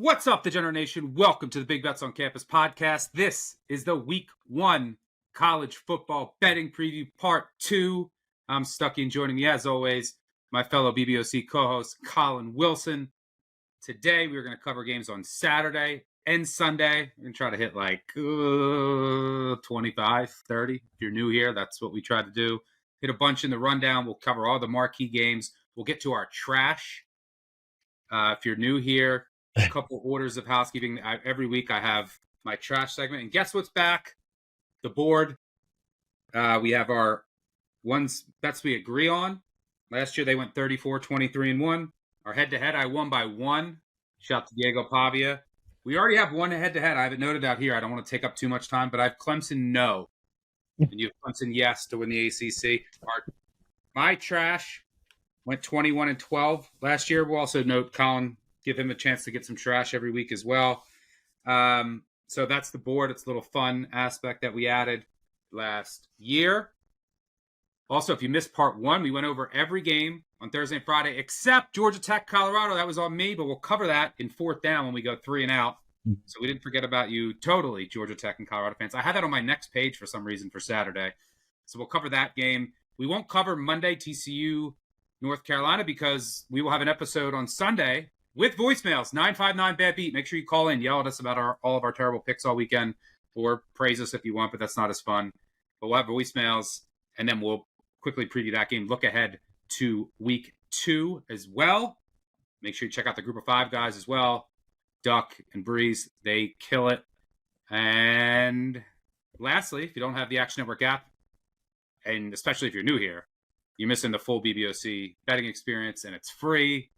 What's up, Degenerate Nation? Welcome to the Big Bets on Campus podcast. This is the Week 1 college football betting preview part 2. I'm Stuckey, and joining me as always, my fellow BBOC co-host, Collin Wilson. Today, we're going to cover games on Saturday and Sunday. We're going to try to hit like 25, 30. If you're new here, that's what we try to do. Hit a bunch in the rundown. We'll cover all the marquee games. We'll get to our trash. If you're new here, a couple orders of housekeeping. Every week I have my trash segment. And guess what's back? The board. We have our ones bets we agree on. Last year they went 34, 23, and 1. Our head-to-head, I won by 1. Shout out to Diego Pavia. We already have one head-to-head. I have it noted out here. I don't want to take up too much time, but I have Clemson no. And you have Clemson yes to win the ACC. My trash went 21 and 12 last year. We'll also note Collin, give him a chance to get some trash every week as well. So that's the board. It's a little fun aspect that we added last year. Also, if you missed part 1, we went over every game on Thursday and Friday except Georgia Tech, Colorado. That was on me, but we'll cover that in fourth down when we go 3 and out. So we didn't forget about you totally, Georgia Tech and Colorado fans. I had that on my next page for some reason for Saturday. So we'll cover that game. We won't cover Monday, TCU, North Carolina, because we will have an episode on Sunday with voicemails, 959-BAD-BEAT. Make sure you call in, yell at us about all of our terrible picks all weekend, or praise us if you want, but that's not as fun. But we'll have voicemails, and then we'll quickly preview that game. Look ahead to week 2 as well. Make sure you check out the group of 5 guys as well. Duck and Breeze, they kill it. And lastly, if you don't have the Action Network app, and especially if you're new here, you're missing the full BBOC betting experience, and it's free.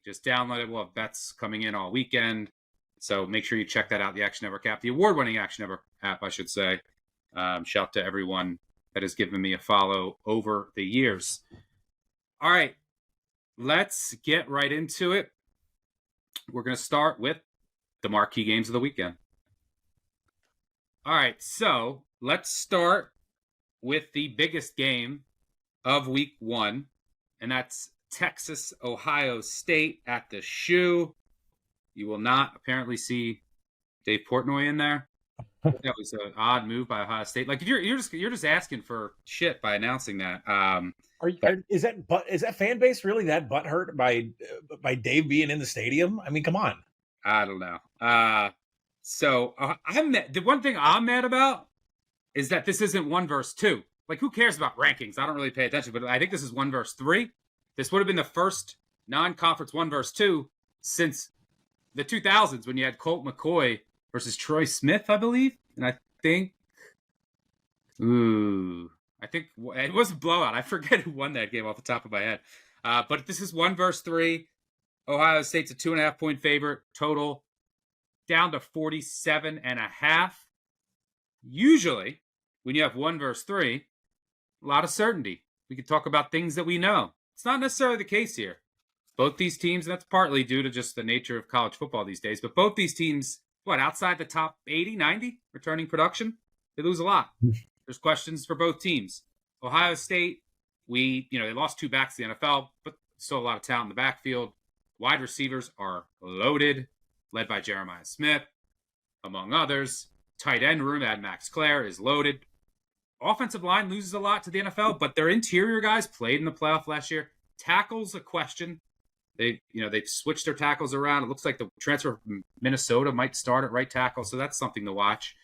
Just download it. We'll have bets coming in all weekend. So make sure you check that out, the Action Network app, the award-winning Action Network app, I should say. Shout out to everyone that has given me a follow over the years. All right, let's get right into it. We're going to start with the marquee games of the weekend. All right, so let's start with the biggest game of week 1, and that's Texas, Ohio State at the Shoe. You will not apparently see Dave Portnoy in there. That was an odd move by Ohio State. Like, if you're just asking for shit by announcing that. Is that fan base really that butthurt by Dave being in the stadium? I mean, come on. I don't know. The one thing I'm mad about is that this isn't 1 versus 2. Like, who cares about rankings? I don't really pay attention, but I think this is 1 versus 3. This would have been the first non-conference 1 versus 2 since the 2000s when you had Colt McCoy versus Troy Smith, I believe. And I think it was a blowout. I forget who won that game off the top of my head. But this is 1 versus 3. Ohio State's a 2.5-point favorite total, down to 47.5. Usually, when you have 1 versus 3, a lot of certainty. We can talk about things that we know. It's not necessarily the case here. Both these teams, and that's partly due to just the nature of college football these days, but both these teams, outside the top 80, 90 returning production, they lose a lot. There's questions for both teams. Ohio State, they lost 2 backs to the NFL, but still a lot of talent in the backfield. Wide receivers are loaded, led by Jeremiah Smith, among others. Tight end room at Max Clare is loaded. Offensive line loses a lot to the NFL, but their interior guys played in the playoff last year. Tackles a question. They've switched their tackles around. It looks like the transfer from Minnesota might start at right tackle, so that's something to watch.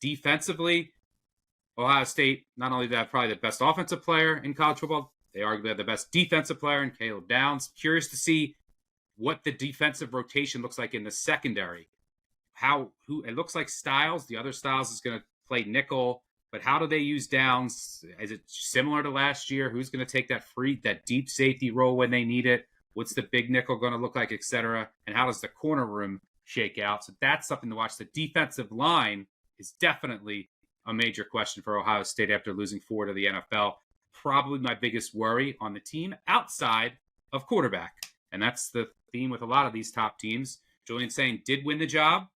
Defensively, Ohio State, not only do they have probably the best offensive player in college football, they arguably have the best defensive player in Caleb Downs. Curious to see what the defensive rotation looks like in the secondary. It looks like Styles, the other Styles, is going to play nickel. But how do they use Downs? Is it similar to last year? Who's going to take that deep safety role when they need it? What's the big nickel going to look like, et cetera? And how does the corner room shake out? So that's something to watch. The defensive line is definitely a major question for Ohio State after losing 4 to the NFL. Probably my biggest worry on the team outside of quarterback. And that's the theme with a lot of these top teams. Julian Sain did win the job,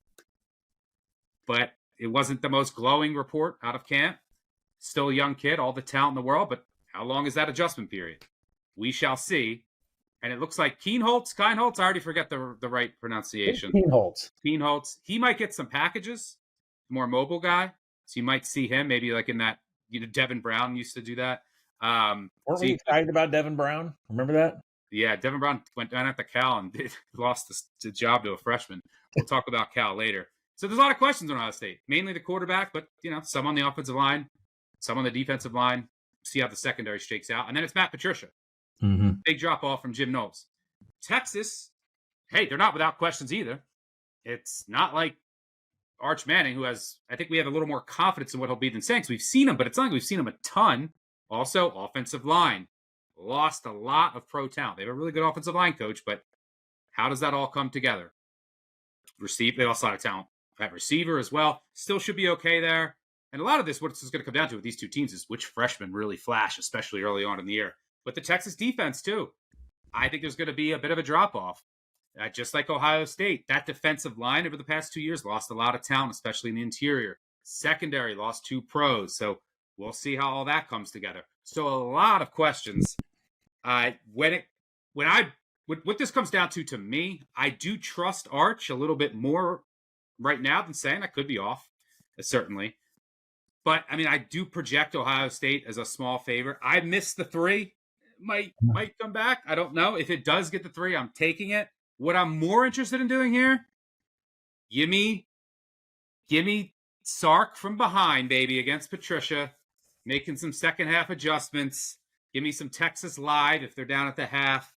but it wasn't the most glowing report out of camp. Still a young kid, all the talent in the world, but how long is that adjustment period? We shall see. And it looks like Keenholz, I already forget the right pronunciation. Keenholz. He might get some packages, more mobile guy. So you might see him maybe like in that, Devin Brown used to do that. Weren't we excited about Devin Brown? Remember that? Yeah, Devin Brown went down at the Cal and lost the job to a freshman. We'll talk about Cal later. So there's a lot of questions on Ohio State, mainly the quarterback, but, some on the offensive line, some on the defensive line. See how the secondary shakes out. And then it's Matt Patricia. Mm-hmm. Big drop off from Jim Knowles. Texas, hey, they're not without questions either. It's not like Arch Manning, who has, I think we have a little more confidence in what he'll be than saying, because we've seen him, but it's not like we've seen him a ton. Also, offensive line. Lost a lot of pro talent. They have a really good offensive line coach, but how does that all come together? They lost a lot of talent at receiver as well. Still should be okay there. And a lot of this, what it's going to come down to with these two teams is which freshmen really flash, especially early on in the year. But the Texas defense, too. I think there's going to be a bit of a drop-off. Just like Ohio State, that defensive line over the past 2 years lost a lot of talent, especially in the interior. Secondary lost 2 pros. So we'll see how all that comes together. So a lot of questions. What this comes down to me, I do trust Arch a little bit more right now than saying. I could be off, certainly. But, I do project Ohio State as a small favorite. I missed the 3. Might come back. I don't know. If it does get the 3, I'm taking it. What I'm more interested in doing here, give me Sark from behind, baby, against Patricia, making some second half adjustments. Give me some Texas live if they're down at the half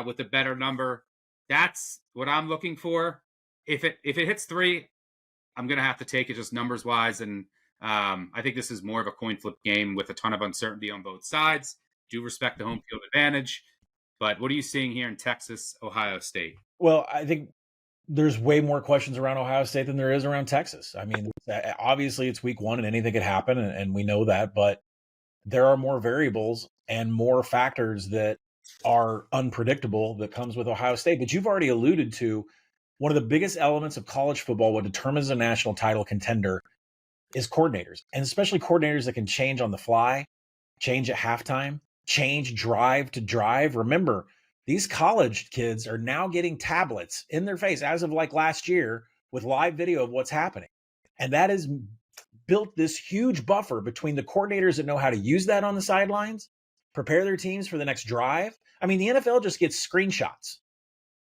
with a better number. That's what I'm looking for. If it hits 3, I'm going to have to take it just numbers wise. And I think this is more of a coin flip game with a ton of uncertainty on both sides. Do respect the home field advantage. But what are you seeing here in Texas, Ohio State? Well, I think there's way more questions around Ohio State than there is around Texas. Obviously it's week 1 and anything could happen, and we know that, but there are more variables and more factors that are unpredictable that comes with Ohio State. But you've already alluded to one of the biggest elements of college football, what determines a national title contender, is coordinators, and especially coordinators that can change on the fly, change at halftime, change drive to drive. Remember, these college kids are now getting tablets in their face as of like last year with live video of what's happening. And that has built this huge buffer between the coordinators that know how to use that on the sidelines, prepare their teams for the next drive. The NFL just gets screenshots.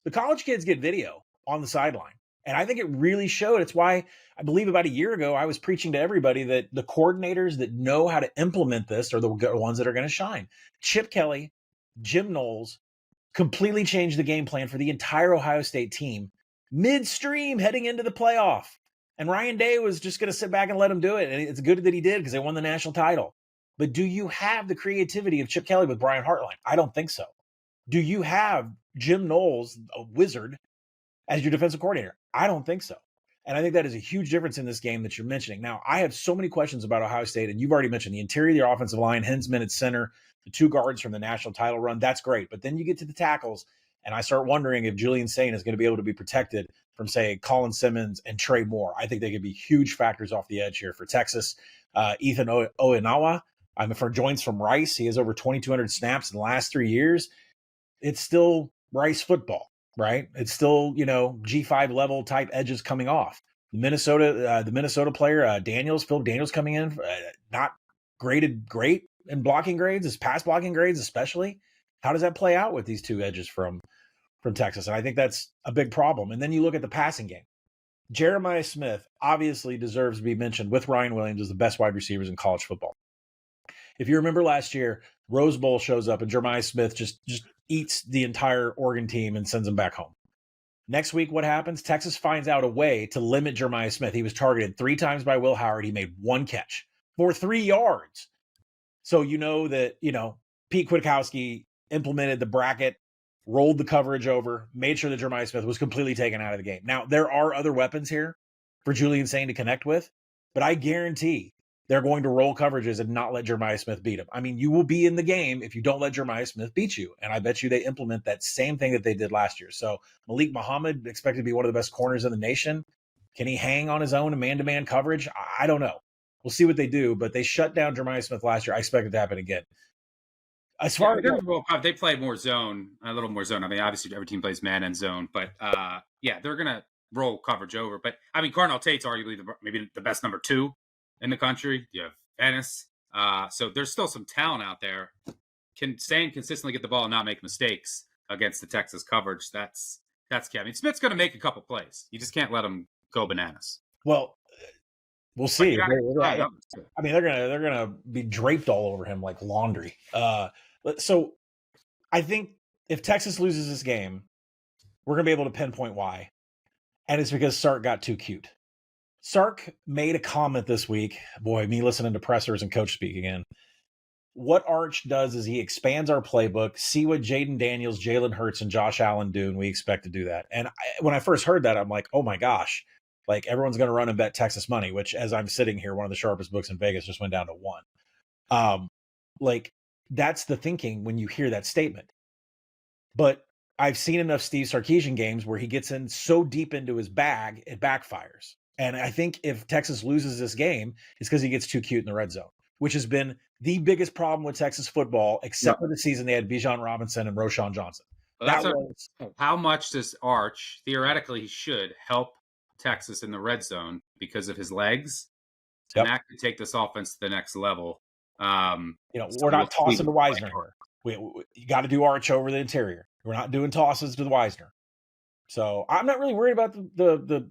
The college kids get video on the sideline. And I think it really showed. It's why I believe about a year ago, I was preaching to everybody that the coordinators that know how to implement this are the ones that are going to shine. Chip Kelly, Jim Knowles completely changed the game plan for the entire Ohio State team midstream heading into the playoff. And Ryan Day was just going to sit back and let him do it. And it's good that he did because they won the national title. But do you have the creativity of Chip Kelly with Brian Hartline? I don't think so. Do you have Jim Knowles, a wizard, as your defensive coordinator? I don't think so. And I think that is a huge difference in this game that you're mentioning. Now, I have so many questions about Ohio State, and you've already mentioned the interior of the offensive line, Hinsman at center, the 2 guards from the national title run. That's great. But then you get to the tackles, and I start wondering if Julian Sain is going to be able to be protected from, say, Colin Simmons and Trey Moore. I think they could be huge factors off the edge here for Texas. Ethan Oinawa, for joints from Rice. He has over 2,200 snaps in the last 3 years. It's still Rice football, right? It's still, G5 level type edges coming off. The Minnesota player, Philip Daniels coming in, not graded great in blocking grades, his pass blocking grades especially. How does that play out with these 2 edges from Texas? And I think that's a big problem. And then you look at the passing game. Jeremiah Smith obviously deserves to be mentioned with Ryan Williams as the best wide receivers in college football. If you remember last year, Rose Bowl shows up and Jeremiah Smith just eats the entire Oregon team and sends them back home. Next week, what happens? Texas finds out a way to limit Jeremiah Smith. He was targeted 3 times by Will Howard. He made 1 catch for 3 yards. So Pete Kwiatkowski implemented the bracket, rolled the coverage over, made sure that Jeremiah Smith was completely taken out of the game. Now, there are other weapons here for Julian Sain to connect with, but I guarantee they're going to roll coverages and not let Jeremiah Smith beat him. You will be in the game if you don't let Jeremiah Smith beat you. And I bet you they implement that same thing that they did last year. So Malik Muhammad, expected to be one of the best corners in the nation. Can he hang on his own in man-to-man coverage? I don't know. We'll see what they do, but they shut down Jeremiah Smith last year. I expect it to happen again. As Yeah, far as they're going to roll up. They play more zone, a little more zone. I mean, obviously every team plays man and zone, but yeah, they're going to roll coverage over. But I mean, Cardinal Tate's arguably maybe the best number 2 in the country. You have Ennis. So there's still some talent out there. Can stay consistently get the ball and not make mistakes against the Texas coverage. That's key. I mean, Smith's going to make a couple plays. You just can't let him go bananas. well, we'll see. I mean, they're gonna be draped all over him like laundry. So I think if Texas loses this game, we're gonna be able to pinpoint why, and it's because Sark got too cute. Sark made a comment this week. Boy, me listening to pressers and coach speak again. What Arch does is he expands our playbook, see what Jaden Daniels, Jalen Hurts, and Josh Allen do, and we expect to do that. And when I first heard that, I'm like, oh my gosh, like everyone's going to run and bet Texas money, which as I'm sitting here, one of the sharpest books in Vegas just went down to 1. Like that's the thinking when you hear that statement. But I've seen enough Steve Sarkisian games where he gets in so deep into his bag, it backfires. And I think if Texas loses this game, it's because he gets too cute in the red zone, which has been the biggest problem with Texas football, except for the season they had Bijan Robinson and Roschon Johnson. Well, how much does Arch, theoretically, he should help Texas in the red zone because of his legs? And that could take this offense to the next level. We're not tossing to Wisner here. You got to do Arch over the interior. We're not doing tosses to the Wisner. So I'm not really worried about the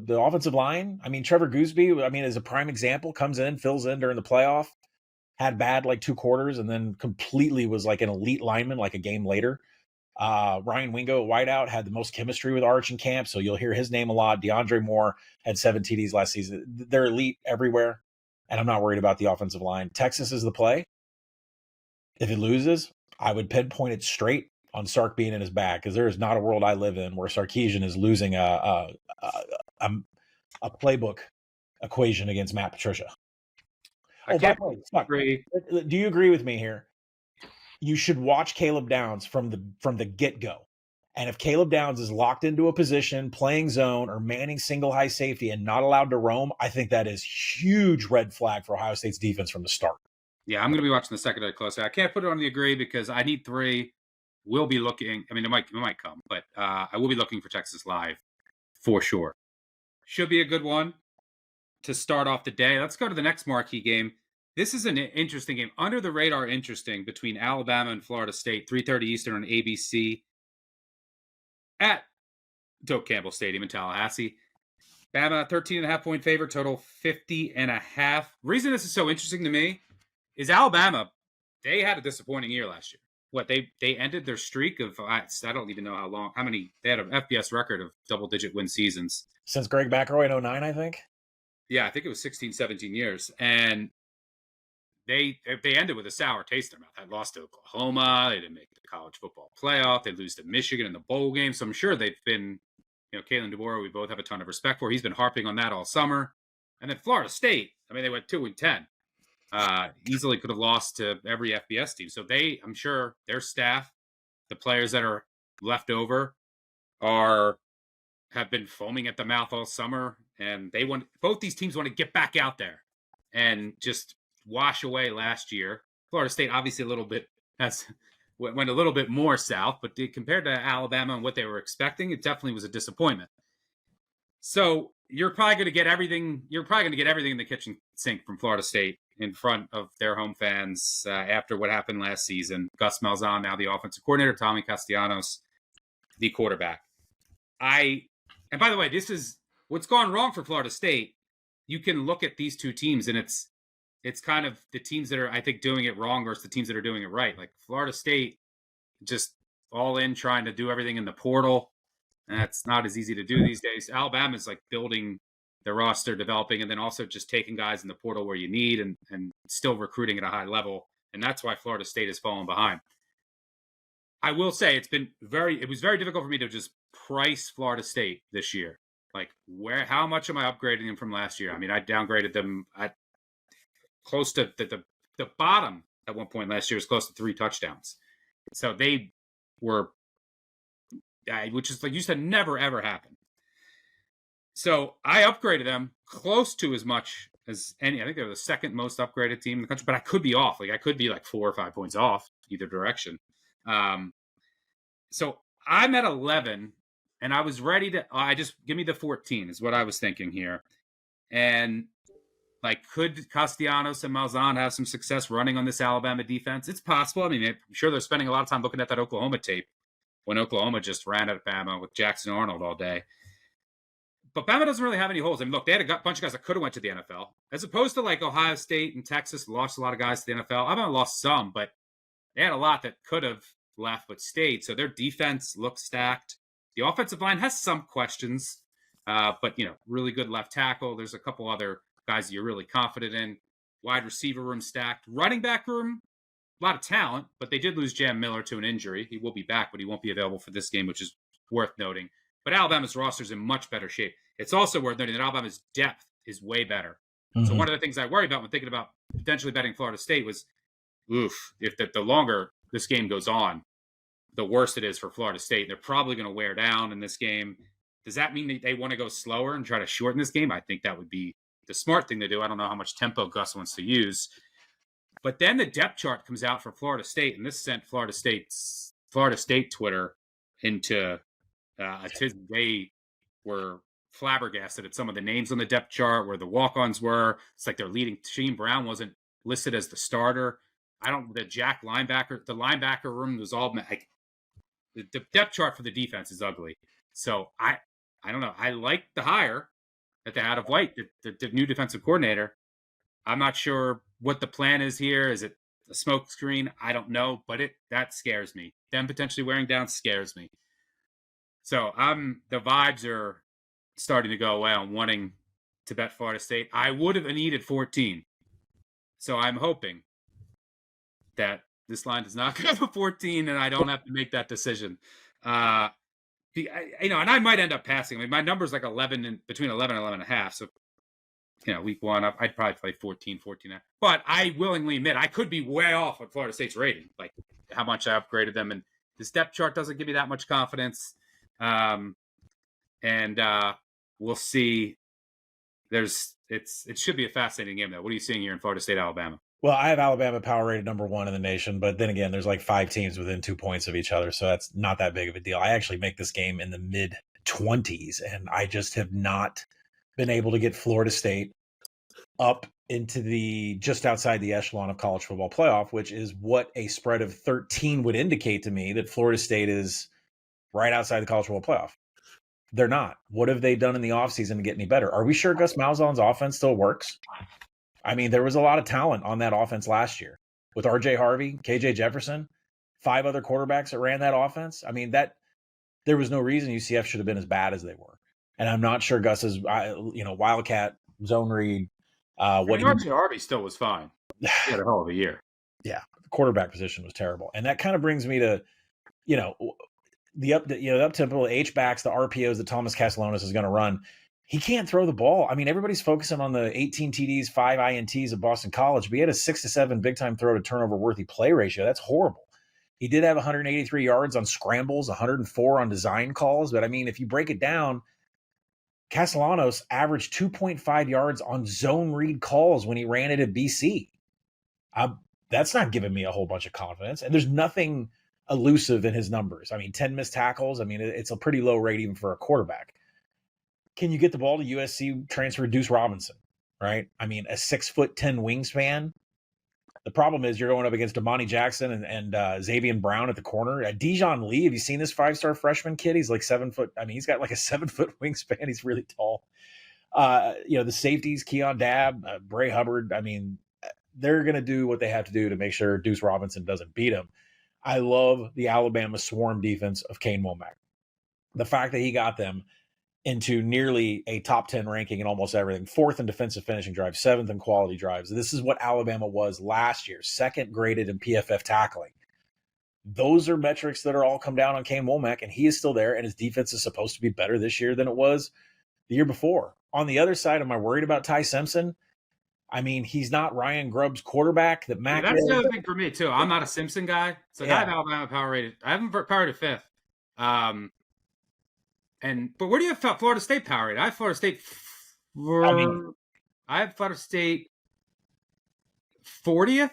offensive line. I mean, Trevor Gooseby, I mean, as a prime example, comes in, fills in during the playoff, had bad like 2 quarters, and then completely was like an elite lineman like a game later. Ryan Wingo at wideout had the most chemistry with Arch in camp, so you'll hear his name a lot. DeAndre Moore had 7 TDs last season. They're elite everywhere, and I'm not worried about the offensive line. Texas is the play. If it loses, I would pinpoint it straight on Sark being in his bag, because there is not a world I live in where Sarkisian is losing a playbook equation against Matt Patricia. By the way, do you agree with me here? You should watch Caleb Downs from the get-go. And if Caleb Downs is locked into a position, playing zone or manning single high safety and not allowed to roam, I think that is huge red flag for Ohio State's defense from the start. Yeah, I'm going to be watching the secondary closely. I can't put it on the agree because I need 3. We'll be looking. I mean, it might come, but I will be looking for Texas live for sure. Should be a good one to start off the day. Let's go to the next marquee game. This is an interesting game, under the radar interesting, between Alabama and Florida State, 3:30 Eastern on ABC at Doak Campbell Stadium in Tallahassee. Bama, 13.5-point favorite, total 50.5. Reason this is so interesting to me is Alabama, they had a disappointing year last year. They ended their streak of, I don't even know how many, they had an FBS record of double-digit win seasons. Since Greg McElroy in 2009, I think? Yeah, I think it was 16, 17 years. And they ended with a sour taste in their mouth. They lost to Oklahoma. They didn't make the college football playoff. They lose to Michigan in the bowl game. So I'm sure they've been, Kalen DeBoer, we both have a ton of respect for. He's been harping on that all summer. And then Florida State, I mean, they went 2-10. Easily could have lost to every FBS team. So I'm sure their staff, the players that are left over, have been foaming at the mouth all summer, and both these teams want to get back out there and just wash away last year. Florida State obviously went a little bit more south, but compared to Alabama and what they were expecting, it definitely was a disappointment. So you're probably going to get everything. You're probably going to get everything in the kitchen sink from Florida State in front of their home fans after what happened last season. Gus Malzahn, now the offensive coordinator, Tommy Castellanos, the quarterback. And by the way, this is what's gone wrong for Florida State. You can look at these two teams, and it's kind of the teams that are, I think, doing it wrong versus the teams that are doing it right. Like Florida State, just all in trying to do everything in the portal. And that's not as easy to do these days. Alabama's like building the roster, developing, and then also just taking guys in the portal where you need and still recruiting at a high level. And that's why Florida State has fallen behind. I will say it was very difficult for me to just price Florida State this year. Like how much am I upgrading them from last year? I mean, I downgraded them at close to the bottom at one point last year was close to 3 touchdowns. So they were, which is like you said, never, ever happened. So I upgraded them close to as much as any. I think they're the second most upgraded team in the country, but I could be off. Like I could be like 4 or 5 points off. either direction. So I'm at 11, and I was ready to. I just give me the 14 is what I was thinking here, and like, could Castellanos and Malzahn have some success running on this Alabama defense? It's possible. I mean, I'm sure they're spending a lot of time looking at that Oklahoma tape when Oklahoma just ran at Bama with Jackson Arnold all day. But Bama doesn't really have any holes. I mean, look, they had a bunch of guys that could have went to the NFL, as opposed to like Ohio State and Texas lost a lot of guys to the NFL. Alabama lost some, but they had a lot that could have left but stayed. So their defense looks stacked. The offensive line has some questions, but, really good left tackle. There's a couple other guys that you're really confident in. Wide receiver room stacked. Running back room, a lot of talent, but they did lose Jam Miller to an injury. He will be back, but he won't be available for this game, which is worth noting. But Alabama's roster is in much better shape. It's also worth noting that Alabama's depth is way better. Mm-hmm. So one of the things I worry about when thinking about potentially betting Florida State was, if the longer this game goes on, the worse it is for Florida State. They're probably going to wear down in this game. Does that mean that they want to go slower and try to shorten this game? I think that would be the smart thing to do. I don't know how much tempo Gus wants to use. But then the depth chart comes out for Florida State, and this sent Florida State Twitter into a tizzy. They were flabbergasted at some of the names on the depth chart, where the walk-ons were. It's like their leading Shane Brown wasn't listed as the starter. The linebacker room was all like, the depth chart for the defense is ugly. So I don't know. I like the hire that they had of White, the new defensive coordinator. I'm not sure what the plan is here. Is it a smoke screen? I don't know, but that scares me. Them potentially wearing down scares me. So the vibes are starting to go away on wanting to bet Florida State. I would have needed 14. So I'm hoping that this line does not go to 14 and I don't have to make that decision. And I might end up passing. I mean, my number's like 11 and between 11 and 11 and a half. So, week one, I'd probably play 14. But I willingly admit I could be way off on Florida State's rating, like how much I upgraded them. And this depth chart doesn't give me that much confidence. We'll see. It should be a fascinating game, though. What are you seeing here in Florida State, Alabama? Well, I have Alabama power rated number 1 in the nation, but then again, there's like 5 teams within 2 points of each other, so that's not that big of a deal. I actually make this game in the mid-20s, and I just have not been able to get Florida State up into the just outside the echelon of college football playoff, which is what a spread of 13 would indicate to me, that Florida State is right outside the college football playoff. They're not. What have they done in the offseason to get any better? Are we sure Gus Malzahn's offense still works? I mean, there was a lot of talent on that offense last year with R.J. Harvey, K.J. Jefferson, 5 other quarterbacks that ran that offense. I mean, there was no reason UCF should have been as bad as they were. And I'm not sure Gus's, Wildcat, zone read. R.J. Harvey still was fine. He had a hell of a year. Yeah, the quarterback position was terrible. And that kind of brings me to, the up-tempo H-backs, the RPOs that Thomas Castellanos is going to run. He can't throw the ball. I mean, everybody's focusing on the 18 TDs, 5 INTs at Boston College, but he had a 6 to 7 big-time throw to turnover-worthy play ratio. That's horrible. He did have 183 yards on scrambles, 104 on design calls, but I mean, if you break it down, Castellanos averaged 2.5 yards on zone read calls when he ran it at BC. That's not giving me a whole bunch of confidence, and there's nothing elusive in his numbers. I mean, 10 missed tackles. I mean, it's a pretty low rate even for a quarterback. Can you get the ball to USC transfer Deuce Robinson, right? I mean, a 6'10" wingspan. The problem is you're going up against Damani Jackson and Xavier Brown at the corner. Dijon Lee, have you seen this 5-star freshman kid? He's like 7 foot. I mean, he's got like a 7-foot wingspan. He's really tall. The safeties, Keon Dabb, Bray Hubbard. I mean, they're going to do what they have to do to make sure Deuce Robinson doesn't beat him. I love the Alabama swarm defense of Kane Womack. The fact that he got them into nearly a top 10 ranking in almost everything, 4th in defensive finishing drives, 7th in quality drives. This is what Alabama was last year, 2nd graded in PFF tackling. Those are metrics that are all come down on Kane Womack, and he is still there, and his defense is supposed to be better this year than it was the year before. On the other side, am I worried about Ty Simpson? I mean, he's not Ryan Grubb's quarterback that Mac that's the other thing for me, too. I'm not a Simpson guy, so I have Alabama power rated. I haven't power rated 5th. But where do you have Florida State power rated? I have Florida State. I have Florida State 40th.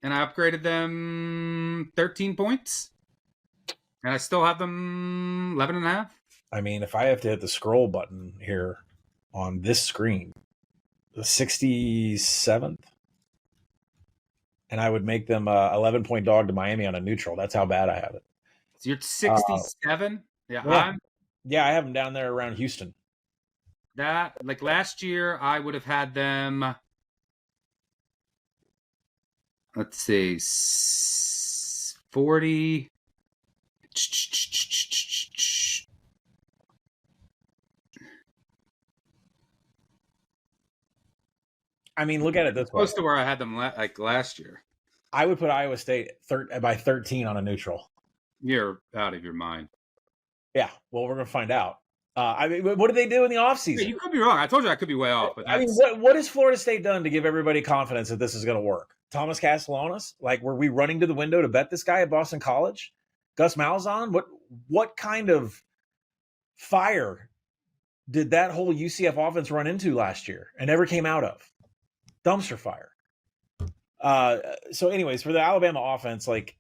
and I upgraded them 13 points, and I still have them 11 and a half. I mean, if I have to hit the scroll button here on this screen, the 67th, and I would make them 11-point dog to Miami on a neutral. That's how bad I have it. So you're 67? Yeah, I have them down there around Houston. That, like last year, I would have had them, let's see, 40. I mean, look at it this way. Close to where I had them like last year. I would put Iowa State by 13 on a neutral. You're out of your mind. Yeah, well, we're going to find out. I mean, what did they do in the offseason? Yeah, you could be wrong. I told you I could be way off. But I mean, what has Florida State done to give everybody confidence that this is going to work? Thomas Castellanos? Like, were we running to the window to bet this guy at Boston College? Gus Malzahn? What kind of fire did that whole UCF offense run into last year and never came out of? Dumpster fire. So anyways, for the Alabama offense, like,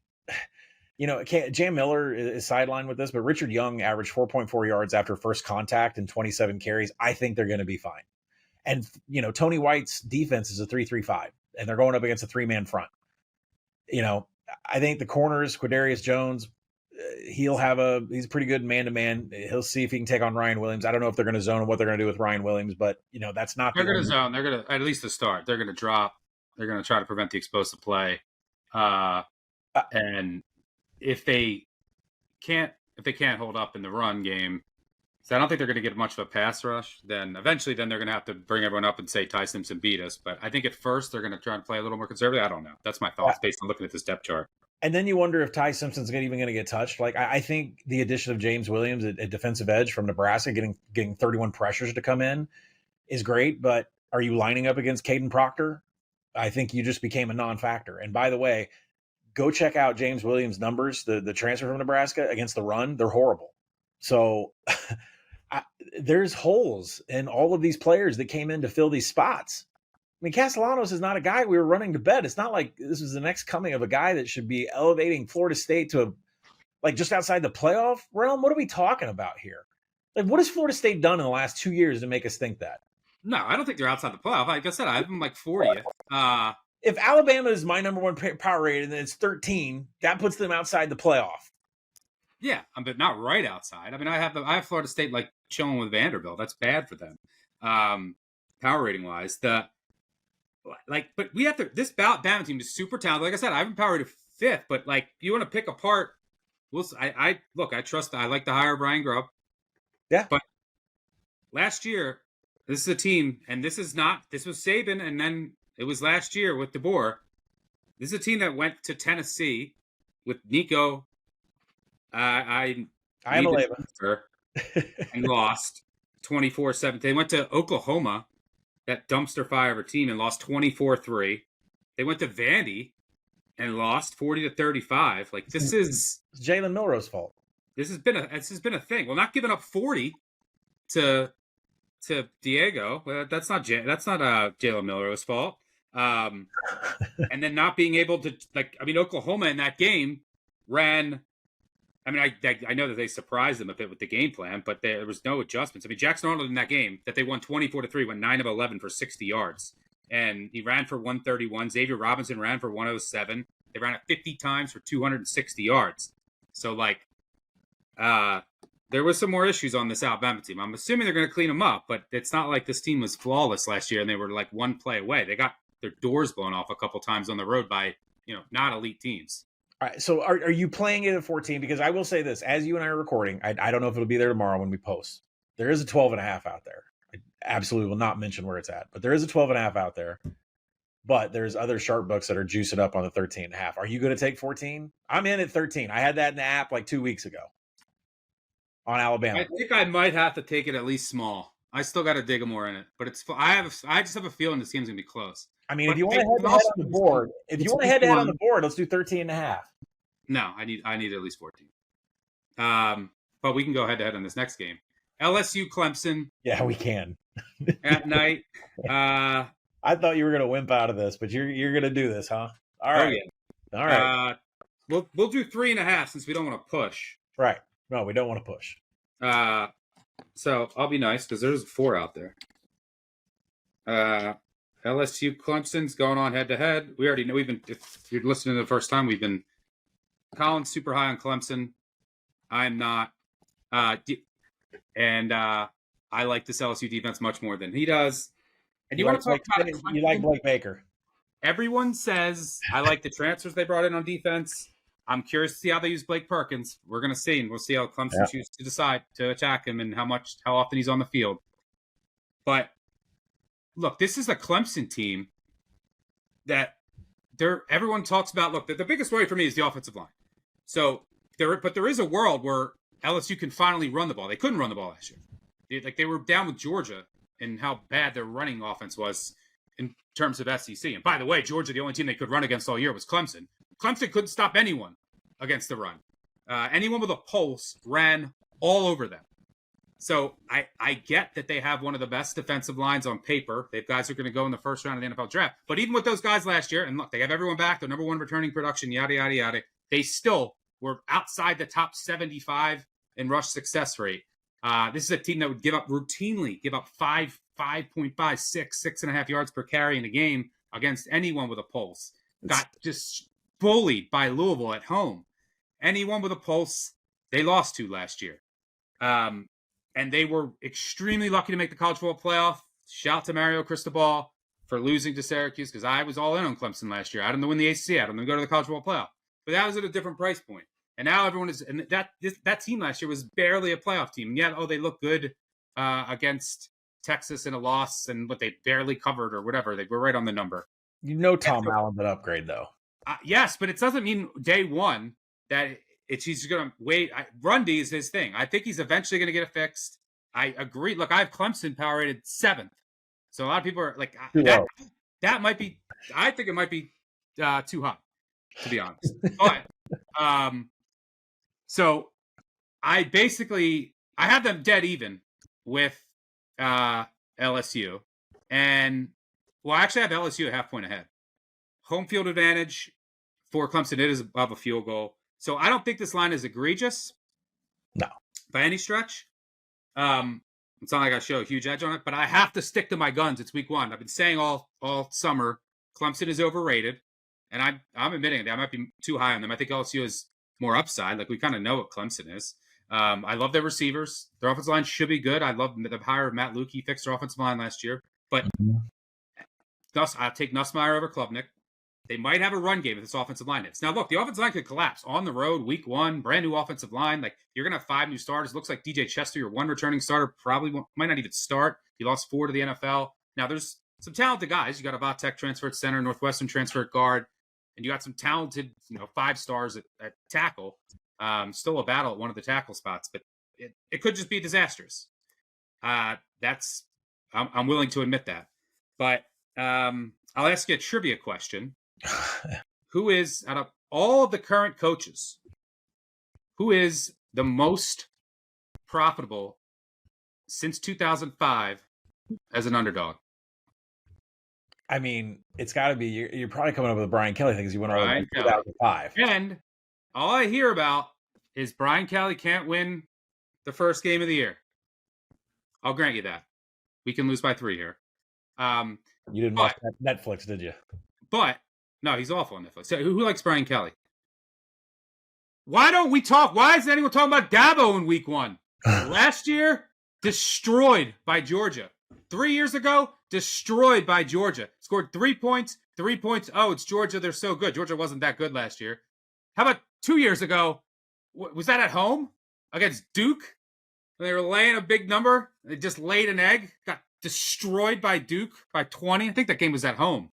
you know, Jam Miller is sidelined with this, but Richard Young averaged 4.4 yards after first contact and 27 carries. I think they're going to be fine. And, you know, Tony White's defense is a 3-3-5, and they're going up against a 3-man front. You know, I think the corners, Quadarius Jones, he's pretty good man-to-man. He'll see if he can take on Ryan Williams. I don't know if they're going to zone and what they're going to do with Ryan Williams, but, you know, that's not. They're going to zone. They're going to, at least to start, they're going to drop. They're going to try to prevent the explosive play. And if they can't hold up in the run game, so I don't think they're going to get much of a pass rush. Then eventually, they're going to have to bring everyone up and say Ty Simpson beat us. But I think at first they're going to try and play a little more conservative. I don't know. That's my thoughts based on looking at this depth chart. And then you wonder if Ty Simpson's even going to get touched. Like, I think the addition of James Williams, a defensive edge from Nebraska, getting 31 pressures to come in is great. But are you lining up against Caden Proctor? I think you just became a non-factor. And by the way, go check out James Williams' numbers, the transfer from Nebraska against the run. They're horrible. So there's holes in all of these players that came in to fill these spots. I mean, Castellanos is not a guy we were running to bed. It's not like this was the next coming of a guy that should be elevating Florida State to just outside the playoff realm. What are we talking about here? Like, what has Florida State done in the last 2 years to make us think that? No, I don't think they're outside the playoff. Like I said, I have them like 40th. If Alabama is my number one power rating and it's 13, that puts them outside the playoff. Yeah, but not right outside. I mean, I have Florida State like chilling with Vanderbilt. That's bad for them, power rating wise. But we have to. This Bama team is super talented. Like I said, I haven't power rated 5th, but like you want to pick apart. I trust. I like to hire Brian Grubb. Yeah, but last year, this is a team, and this was Saban, and then it was last year with DeBoer. This is a team that went to Tennessee with Nico. I'm a and lost 24-7. They went to Oklahoma, that dumpster fire of a team, and lost 24-3. They went to Vandy and lost 40-35. Like, this is Jalen Milroe's fault. This has been a thing. Well, not giving up 40 to Diego. That's not Jalen Milroe's fault. And then not being able to, Oklahoma in that game ran. I mean, I know that they surprised them a bit with the game plan, but there was no adjustments. I mean, Jackson Arnold in that game that they won 24-3 went 9 of 11 for 60 yards, and he ran for 131. Xavier Robinson ran for 107. They ran it 50 times for 260 yards. So there was some more issues on this Alabama team. I'm assuming they're going to clean them up, but it's not like this team was flawless last year and they were like one play away. They got their doors blown off a couple times on the road by not elite teams. All right, so are you playing it at 14? Because I will say this, as you and I are recording, I don't know if it'll be there tomorrow when we post. There is a 12.5 out there. I absolutely will not mention where it's at, but there is a 12.5 out there. But there's other sharp books that are juicing up on the 13.5. Are you going to take 14? I'm in at 13. I had that in the app like 2 weeks ago on Alabama. I think I might have to take it at least small. I still got to dig more in it, but I just have a feeling this game's going to be close. I mean, if you want to head on the board, on the board, let's do 13.5. No, I need at least 14. But we can go head to head on this next game. LSU Clemson. Yeah, we can. At night. I thought you were going to wimp out of this, but you're going to do this, huh? All right. Oh, yeah. All right. We'll do 3.5 since we don't want to push. Right. No, we don't want to push. So I'll be nice because there's 4 out there. LSU Clemson's going on head to head. We already know if you're listening to the first time, Collin's super high on Clemson. I'm not. And I like this LSU defense much more than he does. And you want to talk about you like Blake Baker. Everyone says I like the transfers they brought in on defense. I'm curious to see how they use Blake Perkins. We're going to see, and we'll see how Clemson chooses to decide to attack him and how often he's on the field. But look, this is a Clemson team that everyone talks about. Look, the biggest worry for me is the offensive line. So there is a world where LSU can finally run the ball. They couldn't run the ball last year. They were down with Georgia and how bad their running offense was in terms of SEC. And by the way, Georgia, the only team they could run against all year was Clemson. Clemson couldn't stop anyone against the run. Anyone with a pulse ran all over them. So I get that they have one of the best defensive lines on paper. They have guys who are going to go in the first round of the NFL draft. But even with those guys last year, and look, they have everyone back, their number 1 returning production, yada, yada, yada, they still were outside the top 75 in rush success rate. This is a team that would routinely give up 5.5, 6 and a half yards per carry in a game against anyone with a pulse. Got just bullied by Louisville at home. Anyone with a pulse, they lost to last year. And they were extremely lucky to make the college football playoff. Shout to Mario Cristobal for losing to Syracuse because I was all in on Clemson last year. I had them to win the ACC. I had them to go to the college football playoff. But that was at a different price point. And now everyone is – and that team last year was barely a playoff team. And yet, they look good against Texas in a loss and what they barely covered or whatever. They were right on the number. Tom Allen's an upgrade, though. Yes, but it doesn't mean day one that he's going to wait. Run D is his thing. I think he's eventually going to get it fixed. I agree. Look, I have Clemson power rated 7th. So a lot of people are like, that might be – I think it might be too high, to be honest. But so I have them dead even with LSU. And, well, actually I have LSU a half point ahead. Home field advantage for Clemson, it is above a field goal. So I don't think this line is egregious. No. By any stretch. It's not like I show a huge edge on it, but I have to stick to my guns. It's week 1. I've been saying all summer, Clemson is overrated. And I'm admitting that I might be too high on them. I think LSU is more upside. Like, we kind of know what Clemson is. I love their receivers. Their offensive line should be good. I love the hire of Matt Luke. He fixed their offensive line last year. But I'll take Nussmeier over Klubnik. They might have a run game if this offensive line hits. Now, look, the offensive line could collapse on the road, week 1, brand new offensive line. Like, you're going to have 5 new starters. It looks like DJ Chester, your 1 returning starter, might not even start. He lost 4 to the NFL. Now, there's some talented guys. You got a Vatek transfer at center, Northwestern transfer at guard, and you got some talented, 5 stars at tackle. Still a battle at one of the tackle spots, but it could just be disastrous. I'm willing to admit that. But I'll ask you a trivia question. Who is, out of all of the current coaches, who is the most profitable since 2005 as an underdog? I mean, it's got to be, you're probably coming up with a Brian Kelly thing because you went all the way to 2005. And all I hear about is Brian Kelly can't win the first game of the year. I'll grant you that. We can lose by 3 here. You didn't watch Netflix, did you? But no, he's awful on Netflix. So who likes Brian Kelly? Why don't we talk? Why isn't anyone talking about Dabo in week 1? Last year, destroyed by Georgia. 3 years ago, destroyed by Georgia. Scored 3 points, 3 points. Oh, it's Georgia. They're so good. Georgia wasn't that good last year. How about 2 years ago? Was that at home against Duke? They were laying a big number. They just laid an egg. Got destroyed by Duke by 20. I think that game was at home.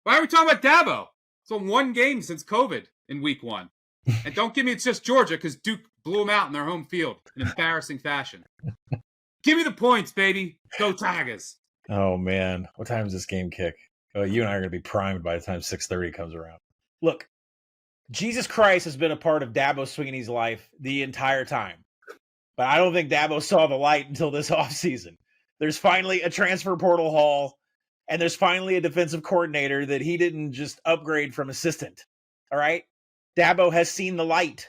Why are we talking about Dabo? It's on 1 game since COVID in week 1. And don't give me it's just Georgia because Duke blew them out in their home field in embarrassing fashion. Give me the points, baby. Go Tigers. Oh, man. What time does this game kick? Oh, you and I are going to be primed by the time 6:30 comes around. Look, Jesus Christ has been a part of Dabo Sweeney's life the entire time. But I don't think Dabo saw the light until this offseason. There's finally a transfer portal haul. And there's finally a defensive coordinator that he didn't just upgrade from assistant. All right. Dabo has seen the light.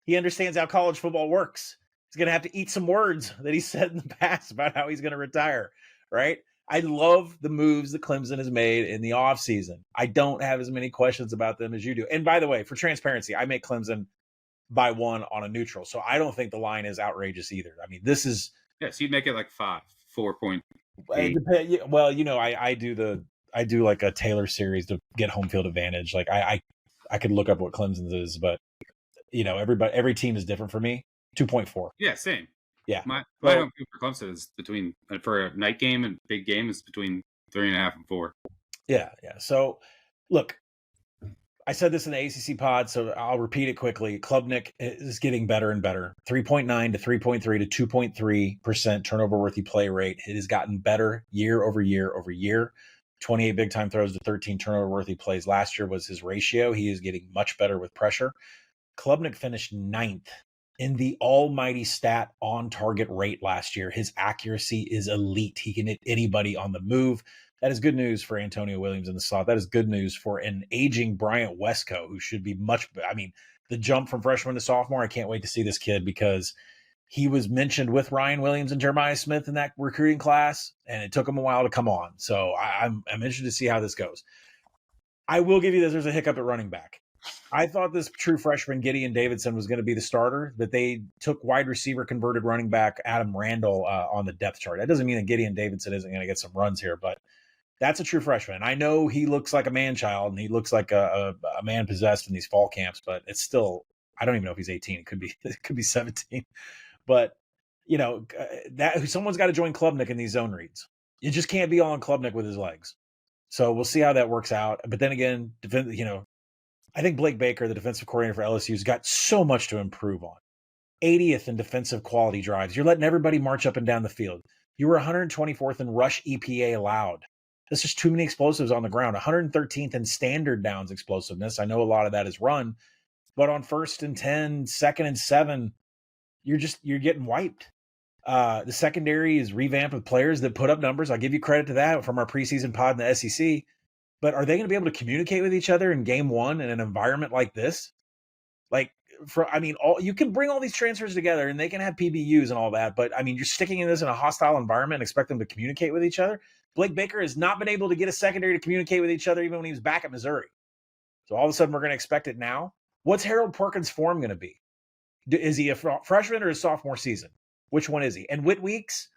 He understands how college football works. He's going to have to eat some words that he said in the past about how he's going to retire. Right. I love the moves that Clemson has made in the offseason. I don't have as many questions about them as you do. And by the way, for transparency, I make Clemson by 1 on a neutral. So I don't think the line is outrageous either. I mean, this is. Yes, you'd make it like 4.8. Well, I do like a Taylor series to get home field advantage. Like I could look up what Clemson's is, but every team is different for me. 2.4. Yeah, same. Yeah. My home field for Clemson is between, for a night game and big game, is between 3.5 and 4. Yeah. So look, I said this in the ACC pod, so I'll repeat it quickly. Klubnik is getting better and better. 3.9 to 3.3 to 2.3% turnover-worthy play rate. It has gotten better year over year over year. 28 big-time throws to 13 turnover-worthy plays. Last year was his ratio. He is getting much better with pressure. Klubnik finished 9th in the almighty stat on target rate last year. His accuracy is elite. He can hit anybody on the move. That is good news for Antonio Williams in the slot. That is good news for an aging Bryant Westco, who should be the jump from freshman to sophomore, I can't wait to see this kid because he was mentioned with Ryan Williams and Jeremiah Smith in that recruiting class, and it took him a while to come on. So I'm interested to see how this goes. I will give you this. There's a hiccup at running back. I thought this true freshman, Gideon Davidson, was going to be the starter, but they took wide receiver converted running back Adam Randall on the depth chart. That doesn't mean that Gideon Davidson isn't going to get some runs here, but that's a true freshman. I know he looks like a man-child and he looks like a man possessed in these fall camps, but it's still, I don't even know if he's 18. It could be 17. But, that someone's got to join Klubnik in these zone reads. You just can't be on Klubnik with his legs. So we'll see how that works out. But then again, I think Blake Baker, the defensive coordinator for LSU, has got so much to improve on. 80th in defensive quality drives. You're letting everybody march up and down the field. You were 124th in rush EPA allowed. That's just too many explosives on the ground. 113th in standard downs explosiveness. I know a lot of that is run, but on 1st and 10, 2nd and 7, you're getting wiped. The secondary is revamped with players that put up numbers. I'll give you credit to that from our preseason pod in the SEC. But are they going to be able to communicate with each other in game 1 in an environment like this? You can bring all these transfers together and they can have PBUs and all that. But you're sticking in this in a hostile environment and expect them to communicate with each other. Blake Baker has not been able to get a secondary to communicate with each other even when he was back at Missouri. So all of a sudden we're going to expect it now. What's Harold Perkins' form going to be? Is he a freshman or his sophomore season? Which one is he? And Whit Weeks?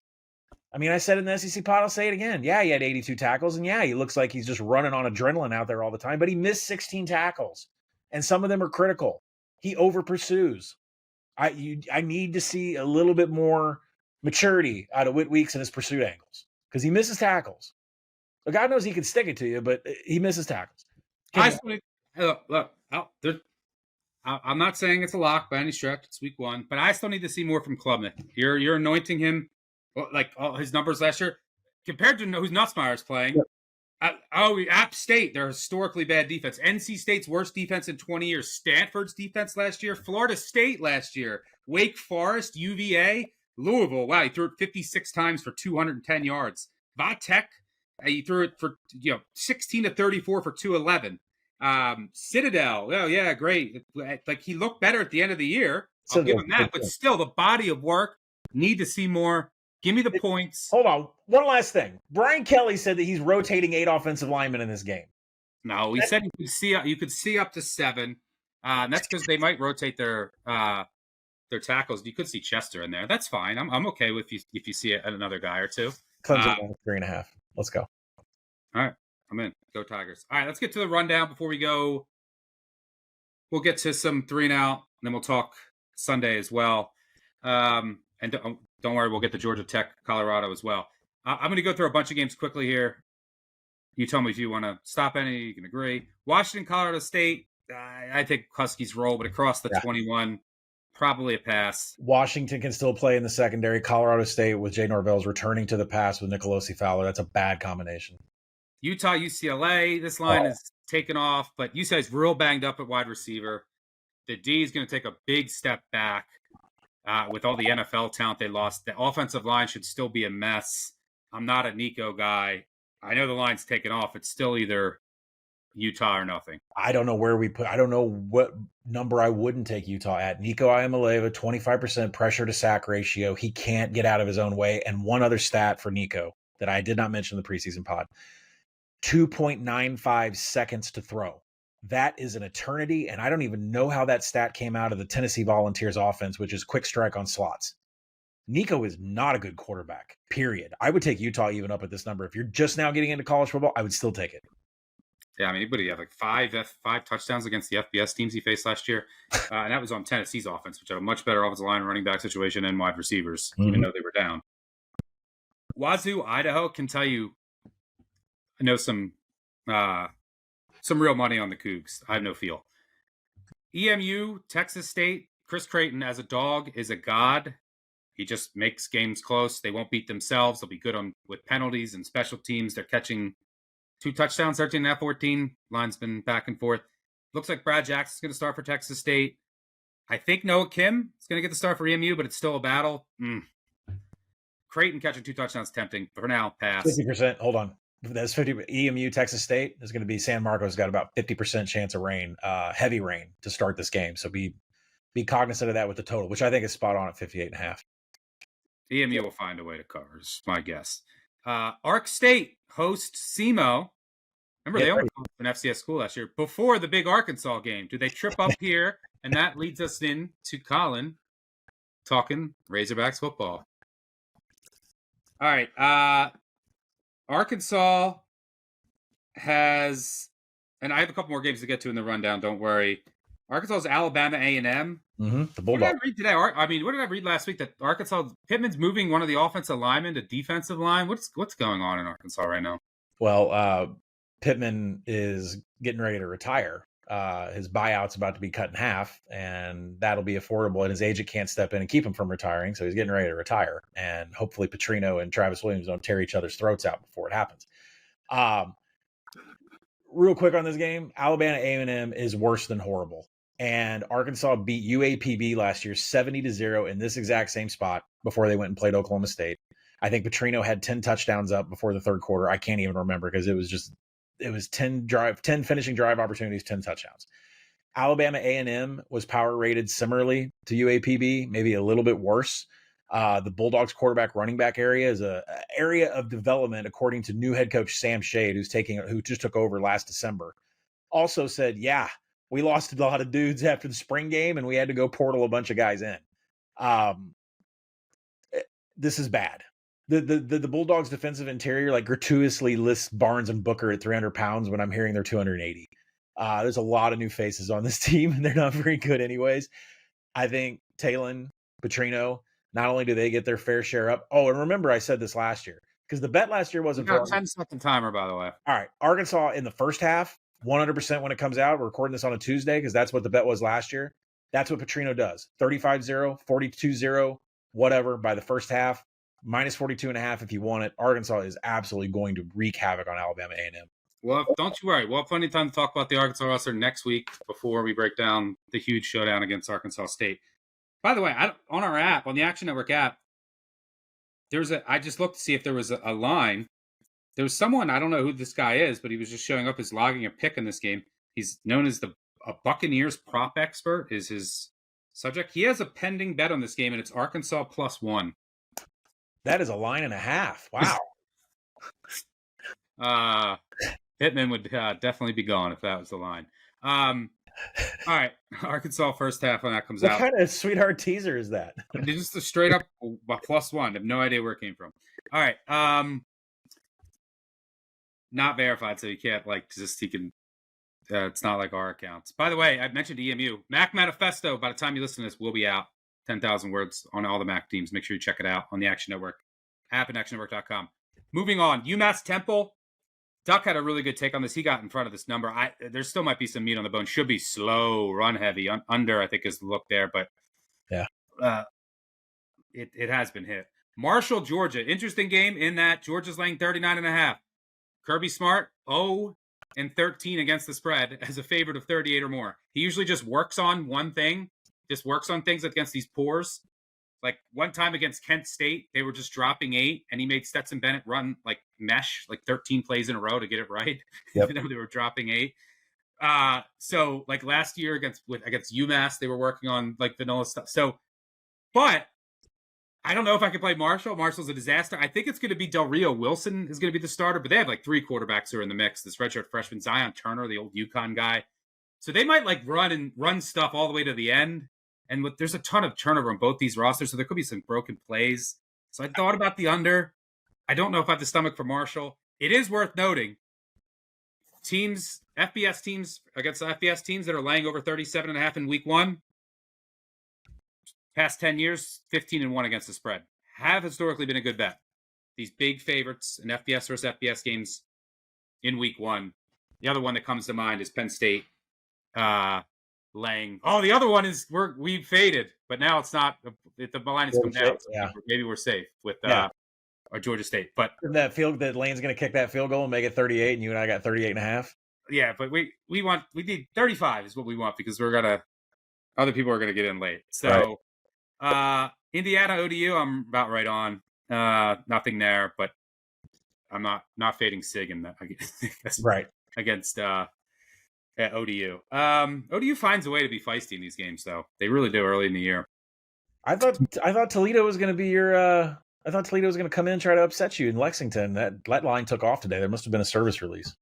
I said in the SEC pod, I'll say it again. Yeah, he had 82 tackles, and yeah, he looks like he's just running on adrenaline out there all the time, but he missed 16 tackles, and some of them are critical. He over pursues. I need to see a little bit more maturity out of Whit Weeks and his pursuit angles because he misses tackles. God knows he can stick it to you, but he misses tackles. I'm not saying it's a lock by any stretch. It's week 1, but I still need to see more from Klubnik. You're anointing him like all his numbers last year compared to who's Nussmeier's playing. App State, they're historically bad defense. NC State's worst defense in 20 years. Stanford's defense last year. Florida State last year. Wake Forest, UVA, Louisville. Wow, he threw it 56 times for 210 yards. Vatech, he threw it for 16 to 34 for 211. Citadel, oh yeah, great. Like he looked better at the end of the year. I'll give him that, but still, the body of work, need to see more. Give me the points. Hold on. One last thing. Brian Kelly said that he's rotating 8 offensive linemen in this game. No, he said you could see up to 7. And that's because they might rotate their tackles. You could see Chester in there. That's fine. I'm okay with if you see another guy or two. Clemson 3.5. Let's go. All right. I'm in. Go Tigers. All right, let's get to the rundown before we go. We'll get to some 3 and out, and then we'll talk Sunday as well. And don't worry, we'll get to Georgia Tech, Colorado as well. I'm going to go through a bunch of games quickly here. You tell me if you want to stop any. You can agree. Washington, Colorado State. I think Huskies roll, but across the 21, probably a pass. Washington can still play in the secondary. Colorado State with Jay Norvell's returning to the pass with Nicolosi Fowler. That's a bad combination. Utah, UCLA. This line is taken off, but UCLA's real banged up at wide receiver. The D is going to take a big step back. With all the NFL talent they lost, the offensive line should still be a mess. I'm not a Nico guy. I know the line's taken off. It's still either Utah or nothing. I don't know where we put. I don't know what number I wouldn't take Utah at. Nico Iamaleava, 25% pressure to sack ratio. He can't get out of his own way. And one other stat for Nico that I did not mention in the preseason pod: 2.95 seconds to throw. That is an eternity, and I don't even know how that stat came out of the Tennessee Volunteers offense, which is quick strike on slots. Nico is not a good quarterback, period. I would take Utah even up at this number. If you're just now getting into college football, I would still take it. Yeah, I mean, anybody had like five touchdowns against the FBS teams he faced last year, and that was on Tennessee's offense, which had a much better offensive line, running back situation, and wide receivers, even though they were down. Wazoo, Idaho, can tell you, I know some real money on the Cougs. I have no feel. EMU, Texas State, Chris Creighton as a dog is a god. He just makes games close. They won't beat themselves. They'll be good with penalties and special teams. They're catching 2 touchdowns, 13.5, 14. Line's been back and forth. Looks like Brad Jackson's going to start for Texas State. I think Noah Kim is going to get the start for EMU, but it's still a battle. Creighton catching 2 touchdowns tempting. For now, pass. 50%. Hold on. That's 50. EMU, Texas State is going to be San Marcos. Got about 50% chance of rain, heavy rain to start this game. So be cognizant of that with the total, which I think is spot on at 58.5. EMU will find a way to cover, is my guess. Ark State hosts SEMO. Remember, they almost went to an FCS school last year before the big Arkansas game. Do they trip up here? And that leads us in to Collin talking Razorbacks football. All right. Arkansas has, and I have a couple more games to get to in the rundown. Don't worry. Arkansas's Alabama A&M. The Bulldogs. What did I read today? I mean, what did I read last week? That Arkansas, Pittman's moving one of the offensive linemen to defensive line. What's going on in Arkansas right now? Well, Pittman is getting ready to retire. His buyout's about to be cut in half, and that'll be affordable. And his agent can't step in and keep him from retiring, so he's getting ready to retire. And hopefully, Petrino and Travis Williams don't tear each other's throats out before it happens. Real quick on this game, Alabama A&M is worse than horrible. And Arkansas beat UAPB last year 70-0 in this exact same spot before they went and played Oklahoma State. I think Petrino had 10 touchdowns up before the third quarter. I can't even remember because it was 10 finishing drive opportunities, 10 touchdowns. Alabama A&M was power rated similarly to UAPB, maybe a little bit worse. The Bulldogs quarterback running back area is a area of development, according to new head coach Sam Shade, who just took over last December. Also said, yeah, we lost a lot of dudes after the spring game, and we had to go portal a bunch of guys in. This is bad. The Bulldogs defensive interior like gratuitously lists Barnes and Booker at 300 pounds when I'm hearing they're 280. There's a lot of new faces on this team, and they're not very good anyways. I think Talon, Petrino, not only do they get their fair share up. Oh, and remember I said this last year because the bet last year wasn't for 10-second timer, by the way. All right. Arkansas in the first half, 100% when it comes out. We're recording this on a Tuesday because that's what the bet was last year. That's what Petrino does. 35-0, 42-0, whatever by the first half. Minus 42.5 if you want it. Arkansas is absolutely going to wreak havoc on Alabama A&M. Well, don't you worry. We'll have plenty of time to talk about the Arkansas roster next week before we break down the huge showdown against Arkansas State. By the way, on our app, on the Action Network app, I just looked to see if there was a line. There was someone, I don't know who this guy is, but he was just showing up as logging a pick in this game. He's known as a Buccaneers prop expert is his subject. He has a pending bet on this game, and it's Arkansas +1. That is a line and a half. Wow. Pittman would definitely be gone if that was the line. All right. Arkansas first half when that comes out. What kind of sweetheart teaser is that? It's just a straight up +1. I have no idea where it came from. All right. Not verified, so you can't it's not like our accounts. By the way, I mentioned EMU. Mac Manifesto, by the time you listen to this, will be out. 10,000 words on all the MAC teams. Make sure you check it out on the Action Network app and actionnetwork.com. Moving on, UMass Temple. Duck had a really good take on this. He got in front of this number. There still might be some meat on the bone. Should be slow, run heavy. Under, I think, is the look there. But yeah, it has been hit. Marshall, Georgia. Interesting game in that Georgia's laying 39.5. Kirby Smart, 0-13 against the spread as a favorite of 38 or more. He usually just works on one thing. Just works on things against these pours. Like one time against Kent State, they were just dropping 8, and he made Stetson Bennett run like mesh, like 13 plays in a row to get it right, Yep. even though they were dropping 8. So like last year against UMass, they were working on like vanilla stuff. So, but I don't know if I can play Marshall. Marshall's a disaster. I think it's going to be Del Rio. Wilson is going to be the starter, but they have like 3 quarterbacks who are in the mix. This redshirt freshman, Zion Turner, the old UConn guy. So they might like run stuff all the way to the end. And there's a ton of turnover on both these rosters, so there could be some broken plays. So I thought about the under. I don't know if I have the stomach for Marshall. It is worth noting, FBS teams against FBS teams that are laying over 37.5 in week 1, past 10 years, 15-1 against the spread, have historically been a good bet. These big favorites in FBS versus FBS games in week 1. The other one that comes to mind is Penn State laying. Oh, the other one is we've faded, but now it's not. The line has come down. So yeah. Maybe we're safe with or Georgia State. But that Lane's going to kick that field goal and make it 38, and you and I got 38.5. Yeah, but we need 35 is what we want, because other people are gonna get in late. So Indiana ODU, I'm about right on. Nothing there, but I'm not fading Sig in that. Right. Against ODU. ODU finds a way to be feisty in these games, though. They really do early in the year. I thought Toledo was going to be your. I thought Toledo was going to come in and try to upset you in Lexington. That line took off today. There must have been a service release.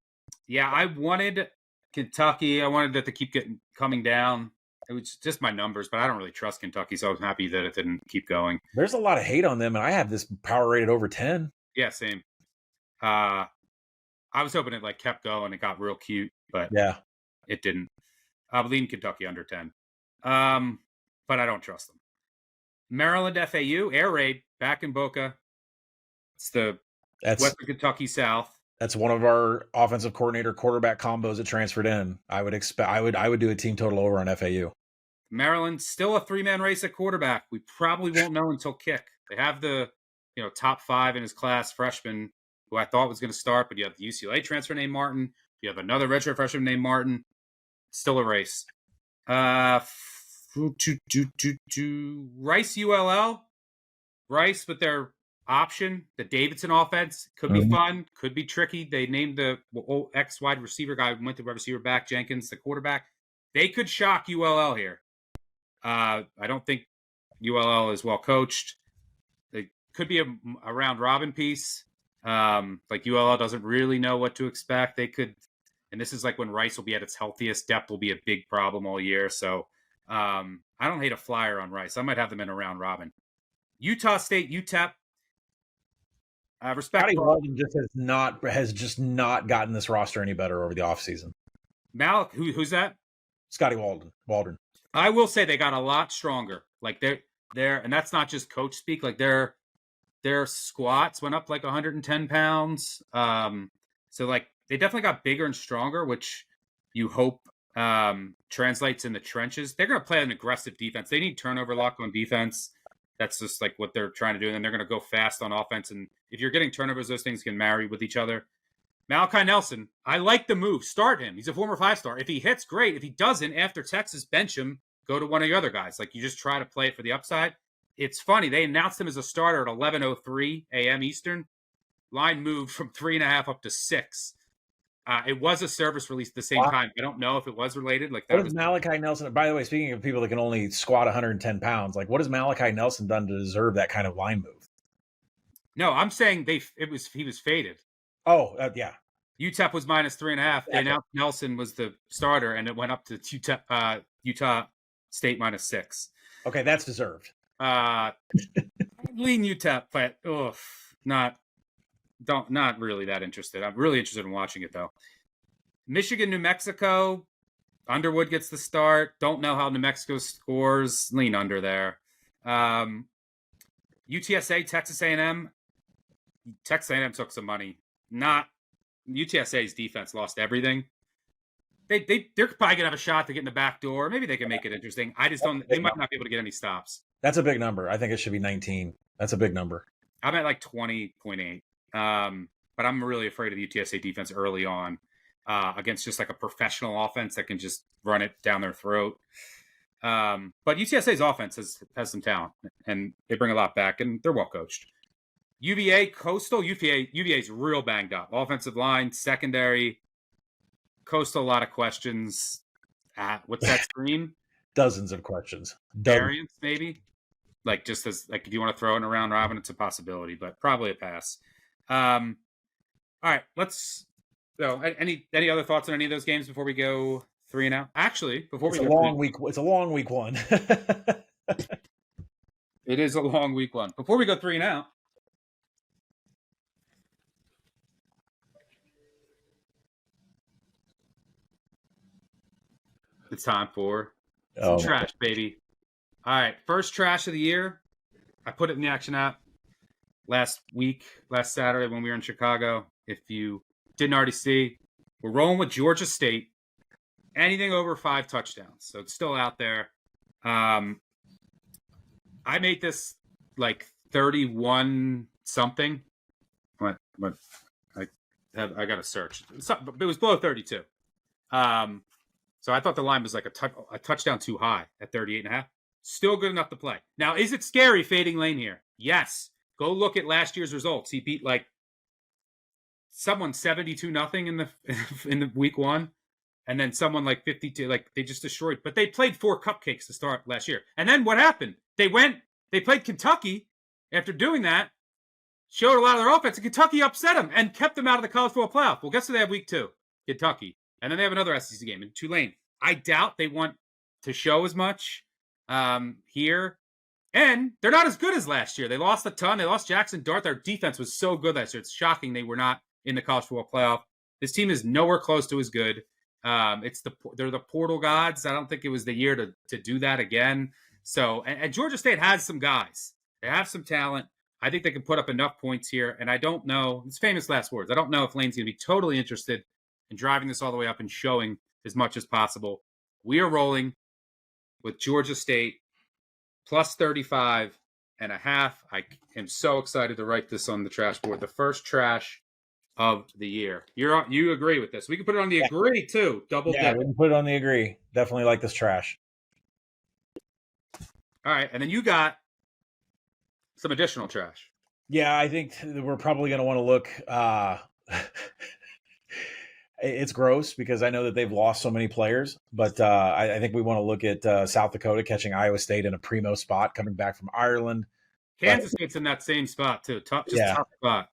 Yeah, I wanted Kentucky. I wanted that to keep coming down. It was just my numbers, but I don't really trust Kentucky, so I was happy that it didn't keep going. There's a lot of hate on them, and I have this power rated over 10. Yeah, same. I was hoping it like kept going. It got real cute, but yeah, it didn't. I'm leaning Kentucky under 10. But I don't trust them. Maryland FAU, air raid, back in Boca. It's Western Kentucky South. That's one of our offensive coordinator quarterback combos that transferred in. I would do a team total over on FAU. Maryland still a 3-man race at quarterback. We probably won't know until kick. They have the top 5 in his class freshman who I thought was going to start, but you have the UCLA transfer named Martin. You have another redshirt freshman named Martin. Still a race. Rice ULL. Rice with their option, the Davidson offense, could be fun, could be tricky. They named the ex-wide receiver guy who went to wide receiver back, Jenkins, the quarterback. They could shock ULL here. I don't think ULL is well coached. They could be a round robin piece. Like ULL doesn't really know what to expect. They could, and this is like when Rice will be at its healthiest. Depth will be a big problem all year. So I don't hate a flyer on Rice. I might have them in a round robin. Utah State, UTEP. Respect. Scotty Walden has just not gotten this roster any better over the offseason. Malik, who's that? Scotty Walden. I will say they got a lot stronger. Like they're and that's not just coach speak. Like their squats went up like 110 pounds. So like they definitely got bigger and stronger, which you hope translates in the trenches. They're going to play an aggressive defense. They need turnover luck on defense. That's just like what they're trying to do. And then they're going to go fast on offense. And if you're getting turnovers, those things can marry with each other. Malachi Nelson, I like the move. Start him. He's a former 5-star. If he hits, great. If he doesn't, after Texas, bench him. Go to one of the other guys. Like you just try to play it for the upside. It's funny. They announced him as a starter at 11:03 a.m. Eastern. Line moved from 3.5 up to 6. It was a service release at the same time. I don't know if it was related. Like that. What has Malachi Nelson? By the way, speaking of people that can only squat 110 pounds, like what has Malachi Nelson done to deserve that kind of line move? No, I'm saying he was faded. Oh, yeah. UTEP was -3.5. They announced Nelson was the starter, and it went up to Utah State -6. Okay, that's deserved. Lean UTEP, but not really that interested. I'm really interested in watching it though. Michigan, New Mexico. Underwood gets the start. Don't know how New Mexico scores. Lean under there. UTSA, Texas A&M. Texas A&M took some money. Not UTSA's defense lost everything. They're probably gonna have a shot to get in the back door. Maybe they can make it interesting. I just don't. They might not be able to get any stops. That's a big number. I think it should be 19. That's a big number. I'm at like 20.8. But I'm really afraid of the UTSA defense early on against just like a professional offense that can just run it down their throat. But UTSA's offense has some talent, and they bring a lot back, and they're well coached. UVA, Coastal. UVA is real banged up. Offensive line, secondary. Coastal, a lot of questions. What's that screen? Dozens of questions. Variants, maybe. Like just as like if you want to throw in a round robin, it's a possibility, but probably a pass. All right, let's. So, any other thoughts on any of those games before we go 3-0? Actually, before it's we a go long week. It's a long week one. It is a long week one. Before we go 3-0. It's time for some trash, baby. All right, first trash of the year. I put it in the Action app last Saturday when we were in Chicago. If you didn't already see, we're rolling with Georgia State. Anything over 5 touchdowns. So it's still out there. I made this like 31 something. What I got to search. It was below 32. So I thought the line was like a touchdown too high at 38.5. Still good enough to play. Now, is it scary fading lane here? Yes. Go look at last year's results. He beat like someone 72-0 in the week one, and then someone like 52. Like they just destroyed. But they played 4 cupcakes to start last year. And then what happened? They played Kentucky. After doing that, showed a lot of their offense, and Kentucky upset them and kept them out of the college football playoff. Well, guess who they have week 2? Kentucky. And then they have another SEC game in Tulane. I doubt they want to show as much here. And they're not as good as last year. They lost a ton. They lost Jackson Dart. Their defense was so good last year. It's shocking they were not in the college football playoff. This team is nowhere close to as good. They're the portal gods. I don't think it was the year to do that again. So, and Georgia State has some guys. They have some talent. I think they can put up enough points here. And I don't know, it's famous last words. I don't know if Lane's going to be totally interested in driving this all the way up and showing as much as possible. We are rolling with Georgia State plus 35.5. I am so excited to write this on the trash board. The first trash of the year. You agree with this? We can put it on the agree too. Double dip. Yeah, we can put it on the agree. Definitely like this trash. All right, and then you got some additional trash. Yeah, I think we're probably going to want to look. It's gross because I know that they've lost so many players, but I think we want to look at South Dakota catching Iowa State in a primo spot coming back from Ireland. Kansas State's in that same spot too. Tough spot.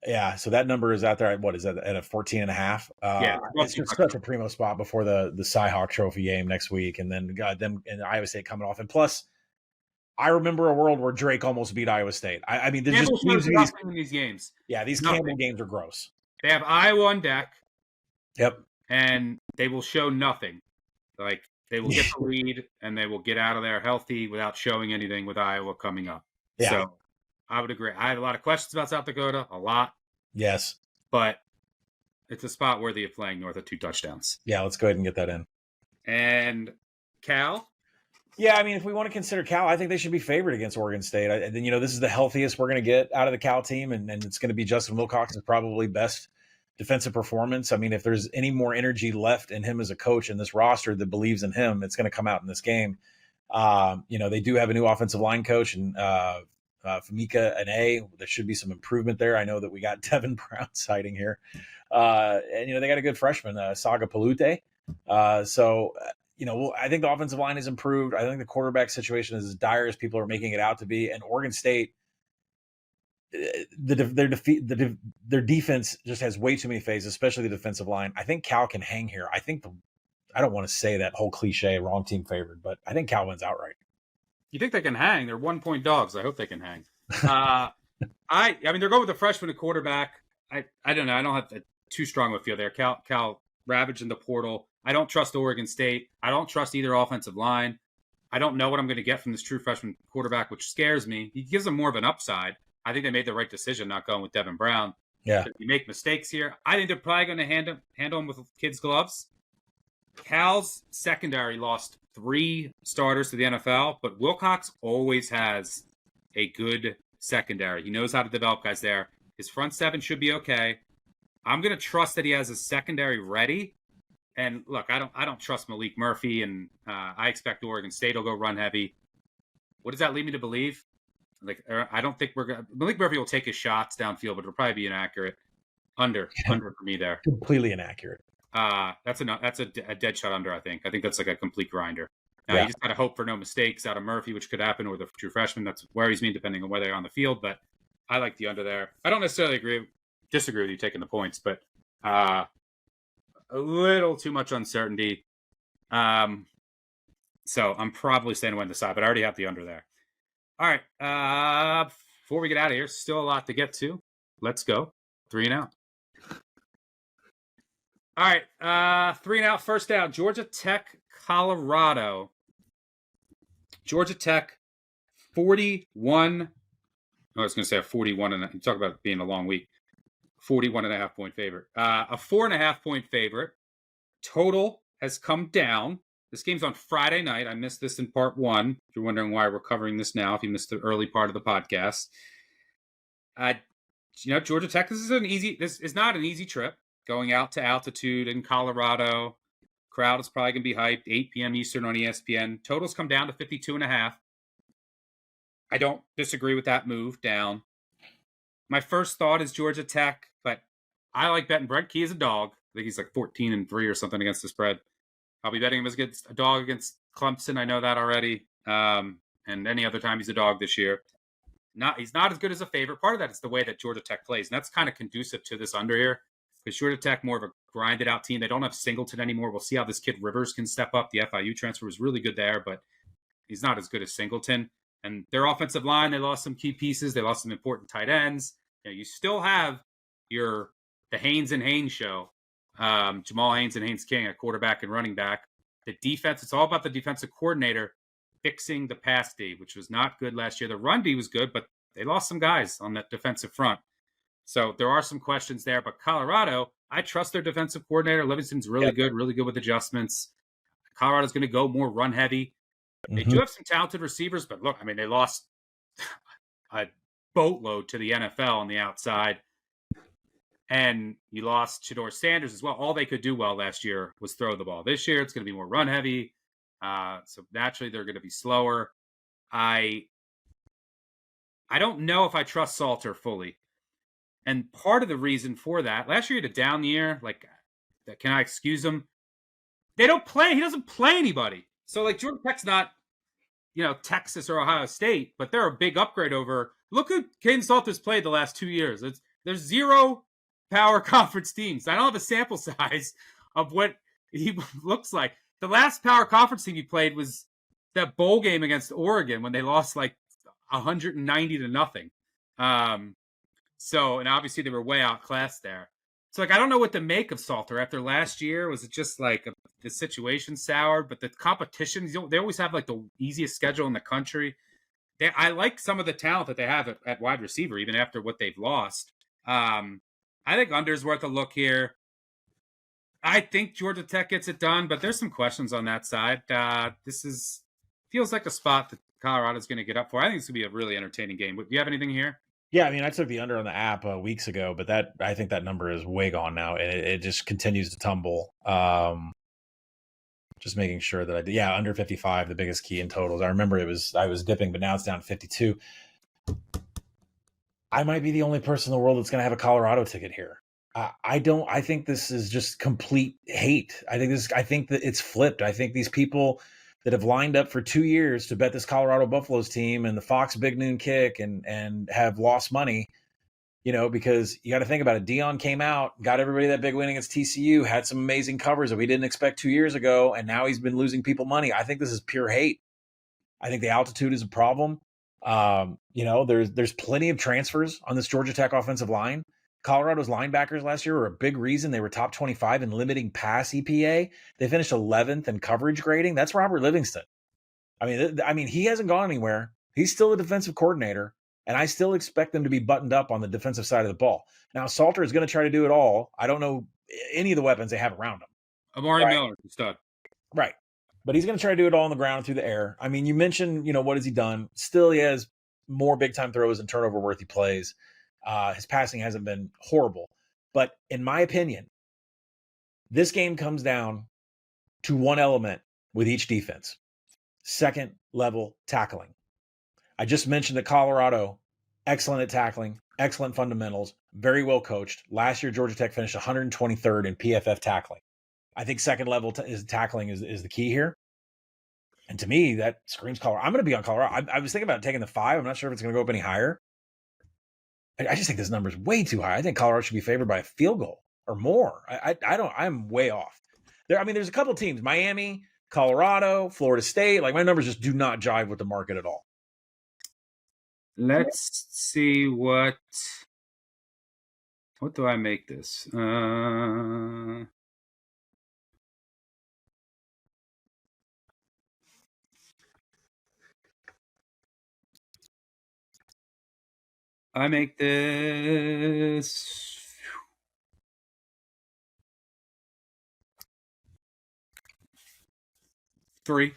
Yeah, so that number is out there. What is that at a 14.5? It's just such a primo spot before the Cy-Hawk Trophy game next week, and then them and Iowa State coming off. And plus, I remember a world where Drake almost beat Iowa State. I mean, there's just nothing in these games. Yeah, these Campbell games are gross. They have Iowa on deck. Yep. And they will show nothing. Like they will get the lead and they will get out of there healthy without showing anything with Iowa coming up. Yeah. So I would agree. I have a lot of questions about South Dakota, a lot. Yes. But it's a spot worthy of playing north of 2 touchdowns. Yeah, let's go ahead and get that in. And Cal? Yeah, I mean, if we want to consider Cal, I think they should be favored against Oregon State. Then this is the healthiest we're going to get out of the Cal team, and it's going to be Justin Wilcox's probably best defensive performance. I mean, if there's any more energy left in him as a coach in this roster that believes in him, it's going to come out in this game. They do have a new offensive line coach and Famika and there should be some improvement there. I know that we got Devin Brown sighting here. And they got a good freshman, Saga Palute. I think the offensive line is improved. I think the quarterback situation is as dire as people are making it out to be. And Oregon State, their defense just has way too many phases, especially the defensive line. I think Cal can hang here. I don't want to say that whole cliche, wrong team favored, but I think Cal wins outright. You think they can hang? They're 1-point dogs. I hope they can hang. I mean, they're going with a freshman at quarterback. I don't know. I don't have too strong of a feel there. Cal ravaged in the portal. I don't trust Oregon State. I don't trust either offensive line. I don't know what I'm going to get from this true freshman quarterback, which scares me. He gives them more of an upside. I think they made the right decision not going with Devin Brown. Yeah. If you make mistakes here, I think they're probably going to handle him with kids' gloves. Cal's secondary lost 3 starters to the NFL, but Wilcox always has a good secondary. He knows how to develop guys there. His front 7 should be okay. I'm going to trust that he has a secondary ready. And look, I don't trust Malik Murphy, and I expect Oregon State will go run heavy. What does that lead me to believe? Like, I don't think Malik Murphy will take his shots downfield, but it'll probably be inaccurate. Under for me there. Completely inaccurate. That's a dead shot under. I think that's like a complete grinder. Now Yeah. you just got to hope for no mistakes out of Murphy, which could happen, or the true freshman. That's what worries me, depending on where they're on the field. But I like the under there. I don't necessarily disagree with you taking the points, but a little too much uncertainty. So I'm probably staying away on the side, but I already have the under there. All right. Before we get out of here, still a lot to get to. Let's go 3 and out. All right. 3 and out. First down. Georgia Tech, Colorado. Georgia Tech, 41. I was going to say a 41, and you talk about it being a long week. 41.5 point favorite. A 4.5 point favorite. Total has come down. This game's on Friday night. I missed this in part 1. If you're wondering why we're covering this now, if you missed the early part of the podcast. Georgia Tech, this is not an easy trip. Going out to altitude in Colorado. Crowd is probably going to be hyped. 8 p.m. Eastern on ESPN. Totals come down to 52.5. I don't disagree with that move down. My first thought is Georgia Tech, but I like betting Brent Key as a dog. I think he's like 14-3 or something against the spread. I'll be betting him as against a dog against Clemson. I know that already. And any other time he's a dog this year. He's not as good as a favorite. Part of that is the way that Georgia Tech plays. And that's kind of conducive to this under here. Because Georgia Tech, more of a grinded out team. They don't have Singleton anymore. We'll see how this kid Rivers can step up. The FIU transfer was really good there, but he's not as good as Singleton. And their offensive line, they lost some key pieces. They lost some important tight ends. You still have the Haynes and Haynes show. Jamal Haynes and Haynes King, a quarterback and running back. The defense, it's all about the defensive coordinator fixing the pass D, which was not good last year. The run D was good, but they lost some guys on that defensive front. So there are some questions there. But Colorado, I trust their defensive coordinator. Livingston's really good with adjustments. Colorado's going to go more run heavy. They do have some talented receivers, but look, I mean, they lost a boatload to the NFL on the outside. And you lost Shedeur Sanders as well. All they could do well last year was throw the ball. This year, it's going to be more run heavy. So naturally, they're going to be slower. I don't know if I trust Salter fully. And part of the reason for that, last year he had a down year. Like, can I excuse him? They don't play. He doesn't play anybody. So, like, Georgia Tech's not, Texas or Ohio State, but they're a big upgrade over. Look who Caden Salter's played the last 2 years. There's 0 power conference teams. I don't have a sample size of what he looks like. The last power conference team he played was that bowl game against Oregon when they lost like 190-0. And obviously they were way outclassed there. So, like, I don't know what to make of Salter after last year. Was it just like the situation soured? But the competition, they always have like the easiest schedule in the country. I like some of the talent that they have at wide receiver, even after what they've lost. I think under's worth a look here. I think Georgia Tech gets it done, but there's some questions on that side. This feels like a spot that Colorado's going to get up for. I think it's going to be a really entertaining game. Do you have anything here? Yeah, I mean, I took the under on the app weeks ago, but I think that number is way gone now, and it just continues to tumble. Just making sure that I did. Yeah, under 55, the biggest key in totals. I remember I was dipping, but now it's down to 52. I might be the only person in the world that's going to have a Colorado ticket here. I think this is just complete hate. I think that it's flipped. I think these people that have lined up for 2 years to bet this Colorado Buffaloes team and the Fox Big Noon Kick and have lost money, because you got to think about it. Dion came out, got everybody that big win against TCU, had some amazing covers that we didn't expect 2 years ago, and now he's been losing people money. I think this is pure hate. I think the altitude is a problem. There's plenty of transfers on this Georgia Tech offensive line. Colorado's linebackers last year were a big reason they were top 25 in limiting pass EPA. They finished 11th in coverage grading. That's Robert Livingston. I mean, he hasn't gone anywhere. He's still a defensive coordinator, and I still expect them to be buttoned up on the defensive side of the ball. Now, Salter is going to try to do it all. I don't know any of the weapons they have around him. Amari Miller, stud. Right. But he's going to try to do it all on the ground and through the air. I mean, you mentioned, what has he done? Still, he has more big-time throws and turnover-worthy plays. His passing hasn't been horrible. But in my opinion, this game comes down to one element with each defense: second-level tackling. I just mentioned that Colorado, excellent at tackling, excellent fundamentals, very well coached. Last year, Georgia Tech finished 123rd in PFF tackling. I think second level tackling is the key here. And to me, that screams Colorado. I'm going to be on Colorado. I was thinking about taking the 5. I'm not sure if it's going to go up any higher. I just think this number is way too high. I think Colorado should be favored by a field goal or more. I'm way off. There's a couple teams, Miami, Colorado, Florida State. Like, my numbers just do not jive with the market at all. Let's see what do I make this? I make this 3.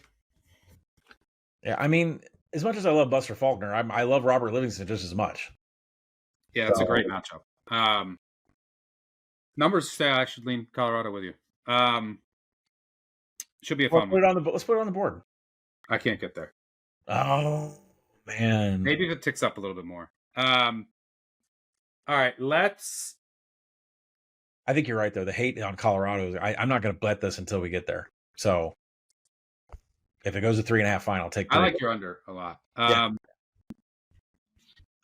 Yeah, I mean, as much as I love Buster Faulkner, I love Robert Livingston just as much. Yeah, it's a great matchup. Numbers say I should lean Colorado with you. Should be a fun one. Let's put it on the board. I can't get there. Oh, man. Maybe if it ticks up a little bit more. All right, let's. I think you're right, though. The hate on Colorado, I'm not going to bet this until we get there. So if it goes to 3.5 fine, I'll take 3. I like your under a lot. All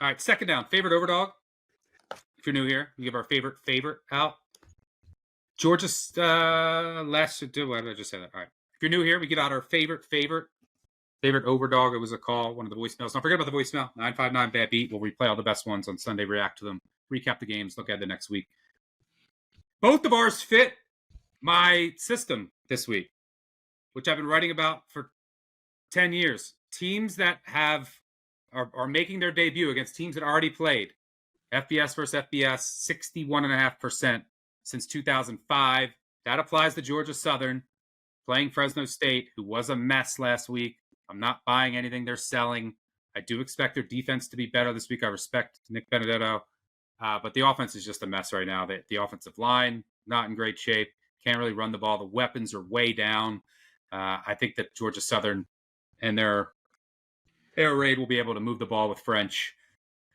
right, second down. Favorite overdog. If you're new here, we give our favorite out. Georgia, what did I just say that? All right. If you're new here, we give out our favorite overdog. It was a call, one of the voicemails. Don't forget about the voicemail, 959 Bad Beat. We'll replay all the best ones on Sunday, react to them, recap the games, look at the next week. Both of ours fit my system this week, which I've been writing about for 10 years. Teams that are making their debut against teams that already played. FBS versus FBS, 61.5% since 2005. That applies to Georgia Southern, playing Fresno State, who was a mess last week. I'm not buying anything they're selling. I do expect their defense to be better this week. I respect Nick Benedetto. But the offense is just a mess right now. The offensive line, not in great shape. Can't really run the ball. The weapons are way down. I think that Georgia Southern and their air raid will be able to move the ball with French.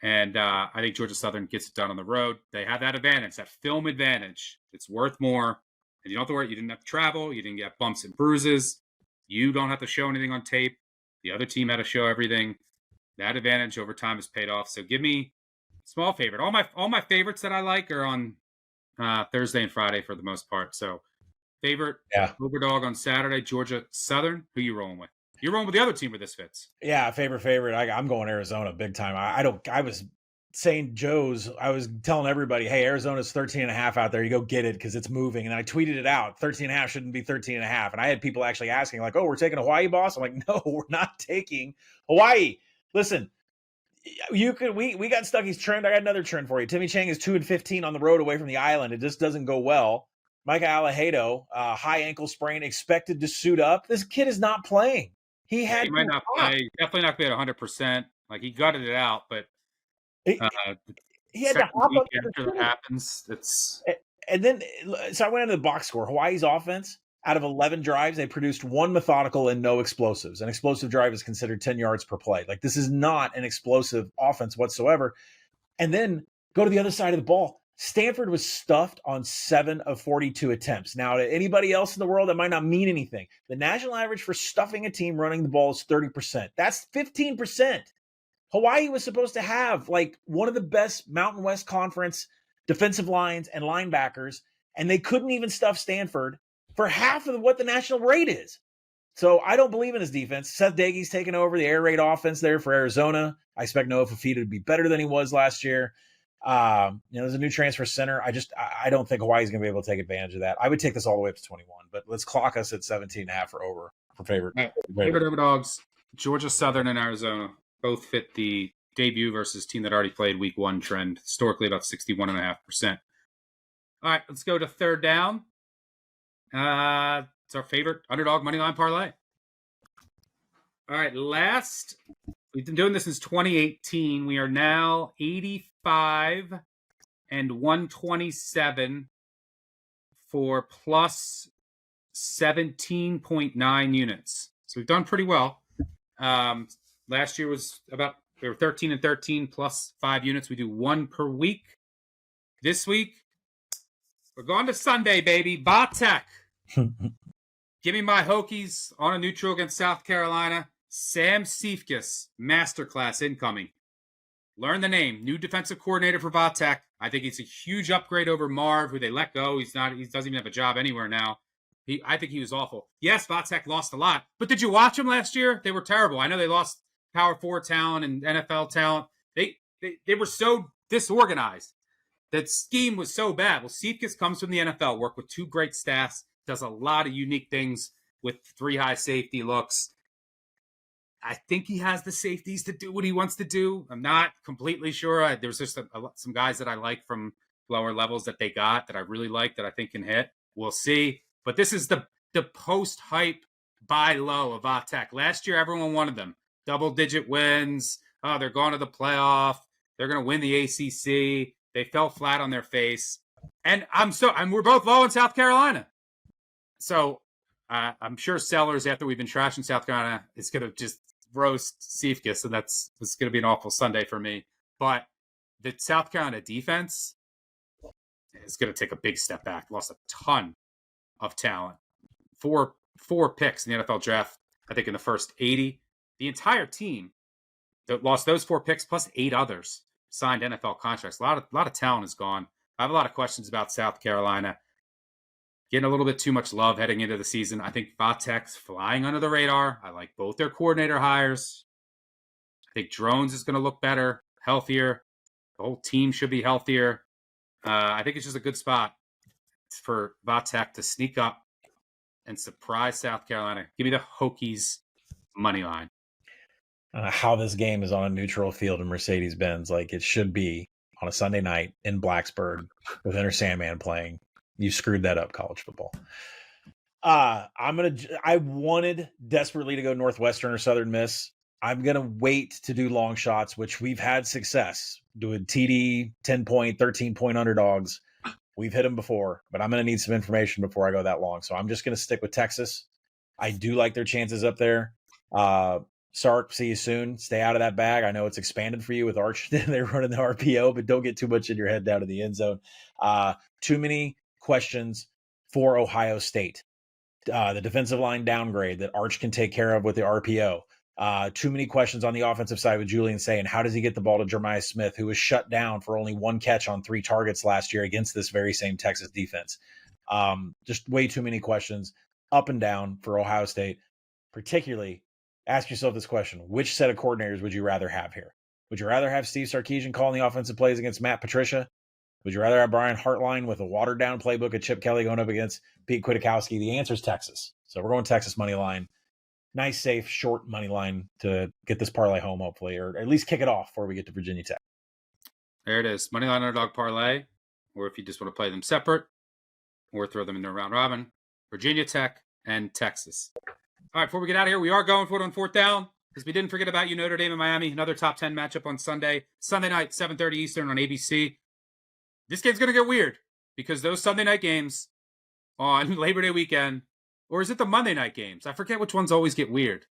And I think Georgia Southern gets it done on the road. They have that advantage, that film advantage. It's worth more. And you don't have to worry. You didn't have to travel. You didn't get bumps and bruises. You don't have to show anything on tape. The other team had to show everything. That advantage over time has paid off. So give me small favorite. All my favorites that I like are on Thursday and Friday for the most part. So favorite overdog on Saturday, Georgia Southern. Who you rolling with? You're rolling with the other team where this fits. Yeah, favorite. I'm going Arizona big time. I was saying I was telling everybody, hey, Arizona's 13.5 out there. You go get it because it's moving. And then I tweeted it out. 13.5 shouldn't be 13.5. And I had people actually asking like, oh, we're taking Hawaii, boss? I'm like, no, we're not taking Hawaii. Listen, we got Stuckey's trend. I got another trend for you. Timmy Chang is 2-15 on the road away from the island. It just doesn't go well. Micah Alejado, high ankle sprain, expected to suit up. This kid is not playing. He might not play. Definitely not be at 100%. Like, he gutted it out, but he had to hop up after that happens. And then, so I went into the box score. Hawaii's offense, out of 11 drives, they produced 1 methodical and no explosives. An explosive drive is considered 10 yards per play. Like, this is not an explosive offense whatsoever. And then go to the other side of the ball. Stanford was stuffed on 7 of 42 attempts. Now, to anybody else in the world, that might not mean anything. The national average for stuffing a team running the ball is 30%. That's 15%. Hawaii was supposed to have like one of the best Mountain West Conference defensive lines and linebackers, and they couldn't even stuff Stanford for half of what the national rate is. So I don't believe in his defense. Seth Dagy's taken over the air raid offense there for Arizona. I expect Noah Fafita to be better than he was last year. There's a new transfer center. I don't think Hawaii's going to be able to take advantage of that. I would take this all the way up to 21, but let's clock us at 17.5 for favorite. Right. Favorite overdogs, Georgia Southern and Arizona both fit the debut versus team that already played week 1 trend, historically about 61.5%. All right, let's go to third down. It's our favorite underdog Moneyline parlay. All right, we've been doing this since 2018. We are now 85 and 127 for plus 17.9 units. So we've done pretty well. Last year was they were 13-13 plus 5 units. We do 1 per week. This week, we're going to Sunday, baby. Vatek. Give me my Hokies on a neutral against South Carolina. Sam Seifkes, masterclass incoming. Learn the name. New defensive coordinator for Vatek. I think he's a huge upgrade over Marv, who they let go. He doesn't even have a job anywhere now. I think he was awful. Yes, Vatek lost a lot, but did you watch him last year? They were terrible. I know they lost Power 4 talent and NFL talent. They were so disorganized. That scheme was so bad. Well, Seifkes comes from the NFL, worked with 2 great staffs, does a lot of unique things with 3 high safety looks. I think he has the safeties to do what he wants to do. I'm not completely sure. There's just some guys that I like from lower levels that they got that I really like that I think can hit. We'll see. But this is the post-hype buy low of Vatek. Last year, everyone wanted them. Double-digit wins. Oh, they're going to the playoff. They're going to win the ACC. They fell flat on their face. And we're both low in South Carolina. So I'm sure Sellers, after we've been trashing South Carolina, is going to just roast Seifkes, and it's going to be an awful Sunday for me. But the South Carolina defense is going to take a big step back. Lost a ton of talent. Four picks in the NFL draft, I think, in the first 80. The entire team that lost those 4 picks plus 8 others signed NFL contracts. A lot of talent is gone. I have a lot of questions about South Carolina. Getting a little bit too much love heading into the season. I think Vatek's flying under the radar. I like both their coordinator hires. I think Drones is going to look better, healthier. The whole team should be healthier. I think it's just a good spot for Vatek to sneak up and surprise South Carolina. Give me the Hokies money line. How this game is on a neutral field in Mercedes-Benz, like it should be on a Sunday night in Blacksburg with Enter Sandman playing. You screwed that up, college football. I wanted desperately to go Northwestern or Southern Miss. I'm going to wait to do long shots, which we've had success doing TD, 10-point, 13-point underdogs. We've hit them before, but I'm going to need some information before I go that long. So I'm just going to stick with Texas. I do like their chances up there. Sark, see you soon. Stay out of that bag. I know it's expanded for you with Arch. They're running the RPO, but don't get too much in your head down to the end zone. Too many questions for Ohio State. The defensive line downgrade that Arch can take care of with the RPO. Too many questions on the offensive side with Julian saying, how does he get the ball to Jeremiah Smith, who was shut down for only 1 catch on 3 targets last year against this very same Texas defense? Just way too many questions up and down for Ohio State. Particularly, ask yourself this question: which set of coordinators would you rather have here? Would you rather have Steve Sarkisian calling the offensive plays against Matt Patricia? Would you rather have Brian Hartline with a watered-down playbook of Chip Kelly going up against Pete Kwiatkowski? The answer is Texas. So we're going Texas money line. Nice, safe, short money line to get this parlay home, hopefully, or at least kick it off before we get to Virginia Tech. There it is. Moneyline Underdog parlay, or if you just want to play them separate, or throw them in the round robin, Virginia Tech and Texas. All right, before we get out of here, we are going for it on 4th down, because we didn't forget about you, Notre Dame and Miami. Another top 10 matchup on Sunday night, 7:30 Eastern on ABC. This game's going to get weird, because those Sunday night games on Labor Day weekend, or is it the Monday night games? I forget which ones always get weird.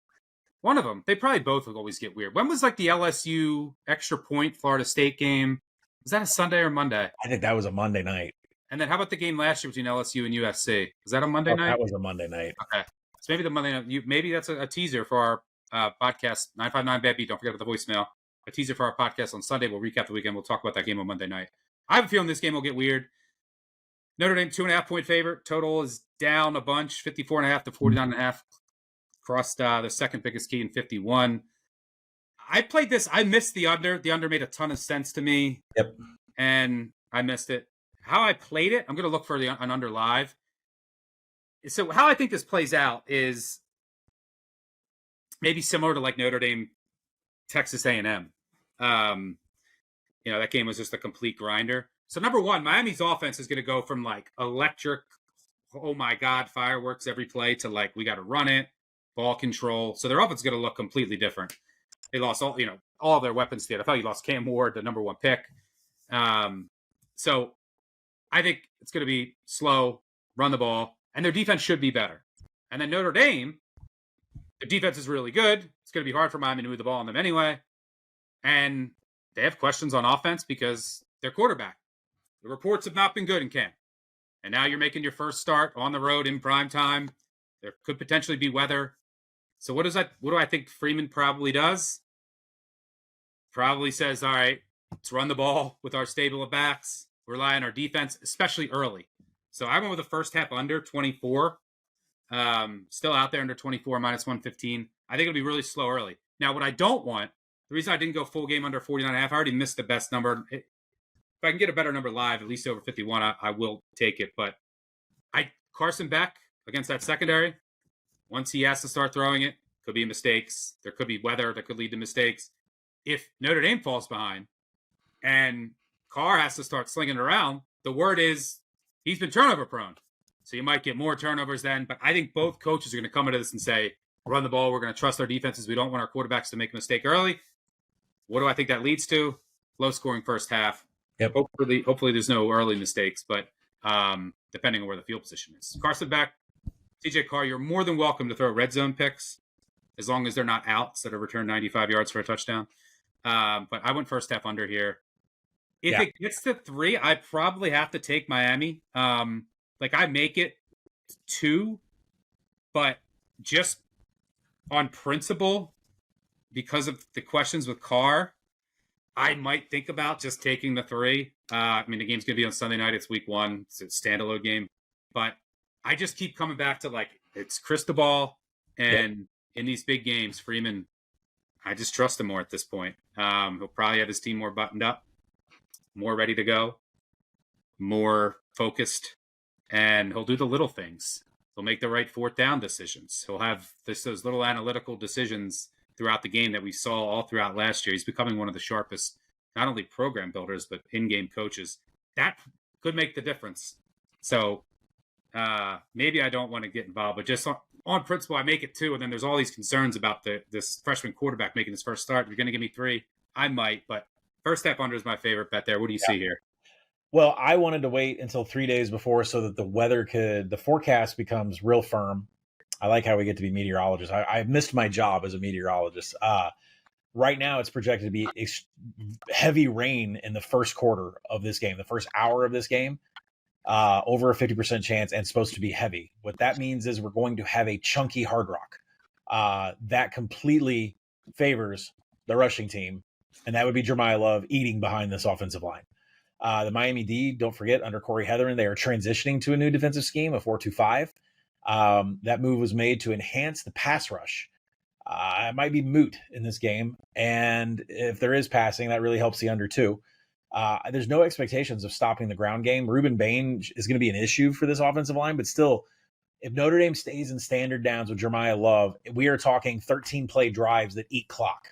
One of them. They probably both will always get weird. When was like the LSU extra point Florida State game? Was that a Sunday or Monday? I think that was a Monday night. And then how about the game last year between LSU and USC? Was that a Monday night? That was a Monday night. Okay. So maybe the Monday night. Maybe that's a teaser for our podcast, 959-BABY. Don't forget about the voicemail. A teaser for our podcast on Sunday. We'll recap the weekend. We'll talk about that game on Monday night. I have a feeling this game will get weird. Notre Dame 2.5-point favorite. Total is down a bunch, 54.5 to 49.5. Crossed the second biggest key in 51. I played this. I missed the under. The under made a ton of sense to me. Yep. And I missed it. How I played it, I'm going to look for an under live. So how I think this plays out is maybe similar to like Notre Dame, Texas A&M. That game was just a complete grinder. So number one, Miami's offense is going to go from like electric, oh my God, fireworks every play to like, we got to run it, ball control. So their offense is going to look completely different. They lost all of their weapons to the NFL. You lost Cam Ward, the number 1 pick. So I think it's going to be slow, run the ball, and their defense should be better. And then Notre Dame, The defense is really good. It's going to be hard for Miami to move the ball on them anyway. And they have questions on offense because their quarterback. The reports have not been good in camp. And now you're making your first start on the road in prime time. There could potentially be weather. So what do I think Freeman probably does? Probably says, all right, let's run the ball with our stable of backs, rely on our defense, especially early. So I went with the first half under 24. Still out there under 24, minus 115. I think it'll be really slow early. Now, what I don't want, the reason I didn't go full game under 49.5, I already missed the best number. If I can get a better number live, at least over 51, I will take it. But Carson Beck against that secondary, once he has to start throwing it, could be mistakes. There could be weather that could lead to mistakes. If Notre Dame falls behind and Carr has to start slinging it around, the word is he's been turnover prone. So you might get more turnovers then. But I think both coaches are going to come into this and say, run the ball. We're going to trust our defenses. We don't want our quarterbacks to make a mistake early. What do I think that leads to? Low-scoring first half. Yep. Hopefully there's no early mistakes, but depending on where the field position is. Carson Beck, TJ Carr, you're more than welcome to throw red zone picks as long as they're not outs that have returned 95 yards for a touchdown. But I went first half under here. If it gets to 3, I probably have to take Miami. I make it 2, but just on principle, because of the questions with Carr, I might think about just taking the 3. The game's going to be on Sunday night. It's week 1. It's a standalone game. But I just keep coming back to, it's Cristobal. And in these big games, Freeman, I just trust him more at this point. He'll probably have his team more buttoned up, more ready to go, more focused, and he'll do the little things. He'll make the right fourth down decisions. He'll have those little analytical decisions throughout the game that we saw all throughout last year. He's becoming one of the sharpest, not only program builders, but in-game coaches. That could make the difference. So maybe I don't want to get involved, but just on principle, I make it 2. And then there's all these concerns about this freshman quarterback making his first start. If you're going to give me 3, I might, but first half under is my favorite bet there. What do you see here? Well, I wanted to wait until 3 days before so that the forecast becomes real firm. I like how we get to be meteorologists. I missed my job as a meteorologist. Right now, it's projected to be heavy rain in the first quarter of this game, the first hour of this game, over a 50% chance, and supposed to be heavy. What that means is we're going to have a chunky Hard Rock. That completely favors the rushing team, and that would be Jeremiah Love eating behind this offensive line. The Miami D, don't forget, under Corey Heatherin, they are transitioning to a new defensive scheme, a 4-2-5. That move was made to enhance the pass rush. It might be moot in this game, and if there is passing, that really helps the under 2. There's no expectations of stopping the ground game. Ruben Bain is going to be an issue for this offensive line, but still, if Notre Dame stays in standard downs with Jeremiah Love, we are talking 13-play drives that eat clock.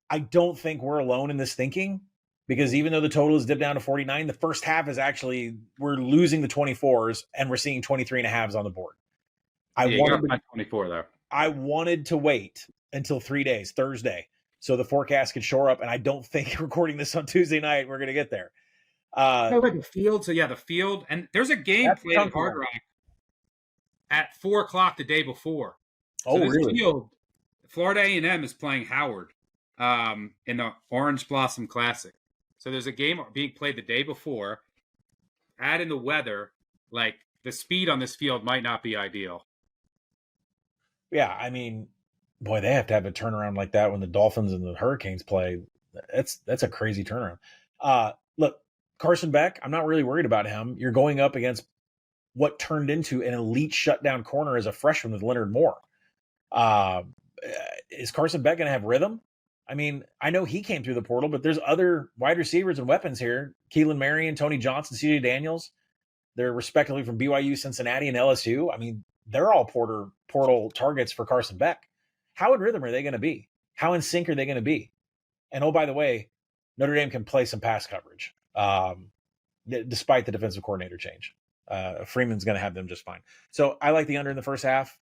I don't think we're alone in this thinking, because even though the total is dipped down to 49, the first half is actually, we're losing the 24s and we're seeing 23.5s on the board. I wanted 24 there. I wanted to wait until 3 days, Thursday, so the forecast could shore up. And I don't think recording this on Tuesday night, we're going to get there. The field. So the field, and there's a game played at Hard Rock at 4:00 the day before. So really? Field, Florida A&M is playing Howard in the Orange Blossom Classic. So there's a game being played the day before. Add in the weather, the speed on this field might not be ideal. Yeah, boy, they have to have a turnaround like that when the Dolphins and the Hurricanes play. That's a crazy turnaround. Look, Carson Beck, I'm not really worried about him. You're going up against what turned into an elite shutdown corner as a freshman with Leonard Moore. Is Carson Beck going to have rhythm? I know he came through the portal, but there's other wide receivers and weapons here. Keelan Marion, Tony Johnson, CJ Daniels. They're respectively from BYU, Cincinnati, and LSU. They're all portal targets for Carson Beck. How in rhythm are they going to be? How in sync are they going to be? And oh, by the way, Notre Dame can play some pass coverage, despite the defensive coordinator change. Freeman's going to have them just fine. So I like the under in the first half.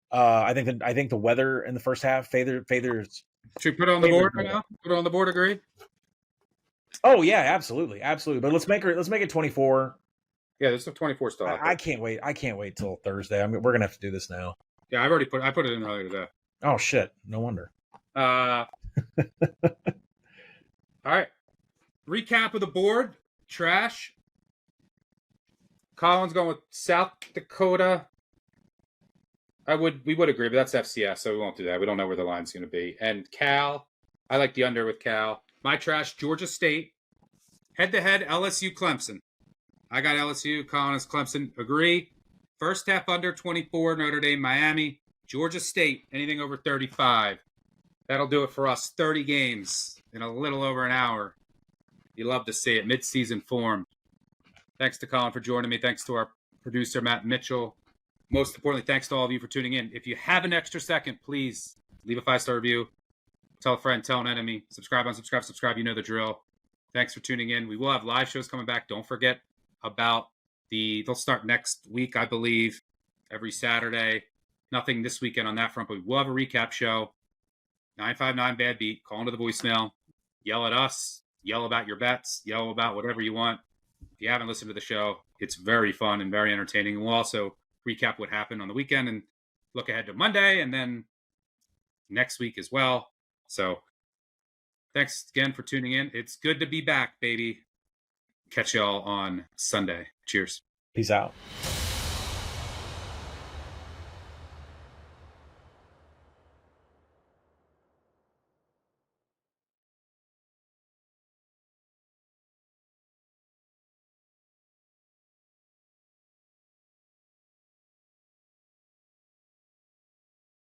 I think the weather in the first half favors. Should we put it on the board right now? Put it on the board, agree? Oh yeah, absolutely. But let's make it 24. Yeah, there's a 24 still. I can't wait. I can't wait till Thursday. We're gonna have to do this now. Yeah, I put it in earlier today. Oh shit! No wonder. All right. Recap of the board. Trash. Collin's going with South Dakota. We would agree, but that's FCS, so we won't do that. We don't know where the line's going to be. And Cal, I like the under with Cal. My trash, Georgia State. Head-to-head, LSU Clemson. I got LSU. Collin is Clemson. Agree. First half under 24, Notre Dame, Miami. Georgia State, anything over 35. That'll do it for us. 30 games in a little over an hour. You love to see it. Mid-season form. Thanks to Collin for joining me. Thanks to our producer, Matt Mitchell. Most importantly, thanks to all of you for tuning in. If you have an extra second, please leave a 5-star review. Tell a friend, tell an enemy. Subscribe, unsubscribe. You know the drill. Thanks for tuning in. We will have live shows coming back. Don't forget about they'll start next week, I believe, every Saturday. Nothing this weekend on that front, but we will have a recap show. 959 Bad Beat. Call into the voicemail. Yell at us. Yell about your bets. Yell about whatever you want. If you haven't listened to the show, it's very fun and very entertaining. We'll also recap what happened on the weekend and look ahead to Monday and then next week as well. So thanks again for tuning in. It's good to be back, baby. Catch y'all on Sunday. Cheers. Peace out.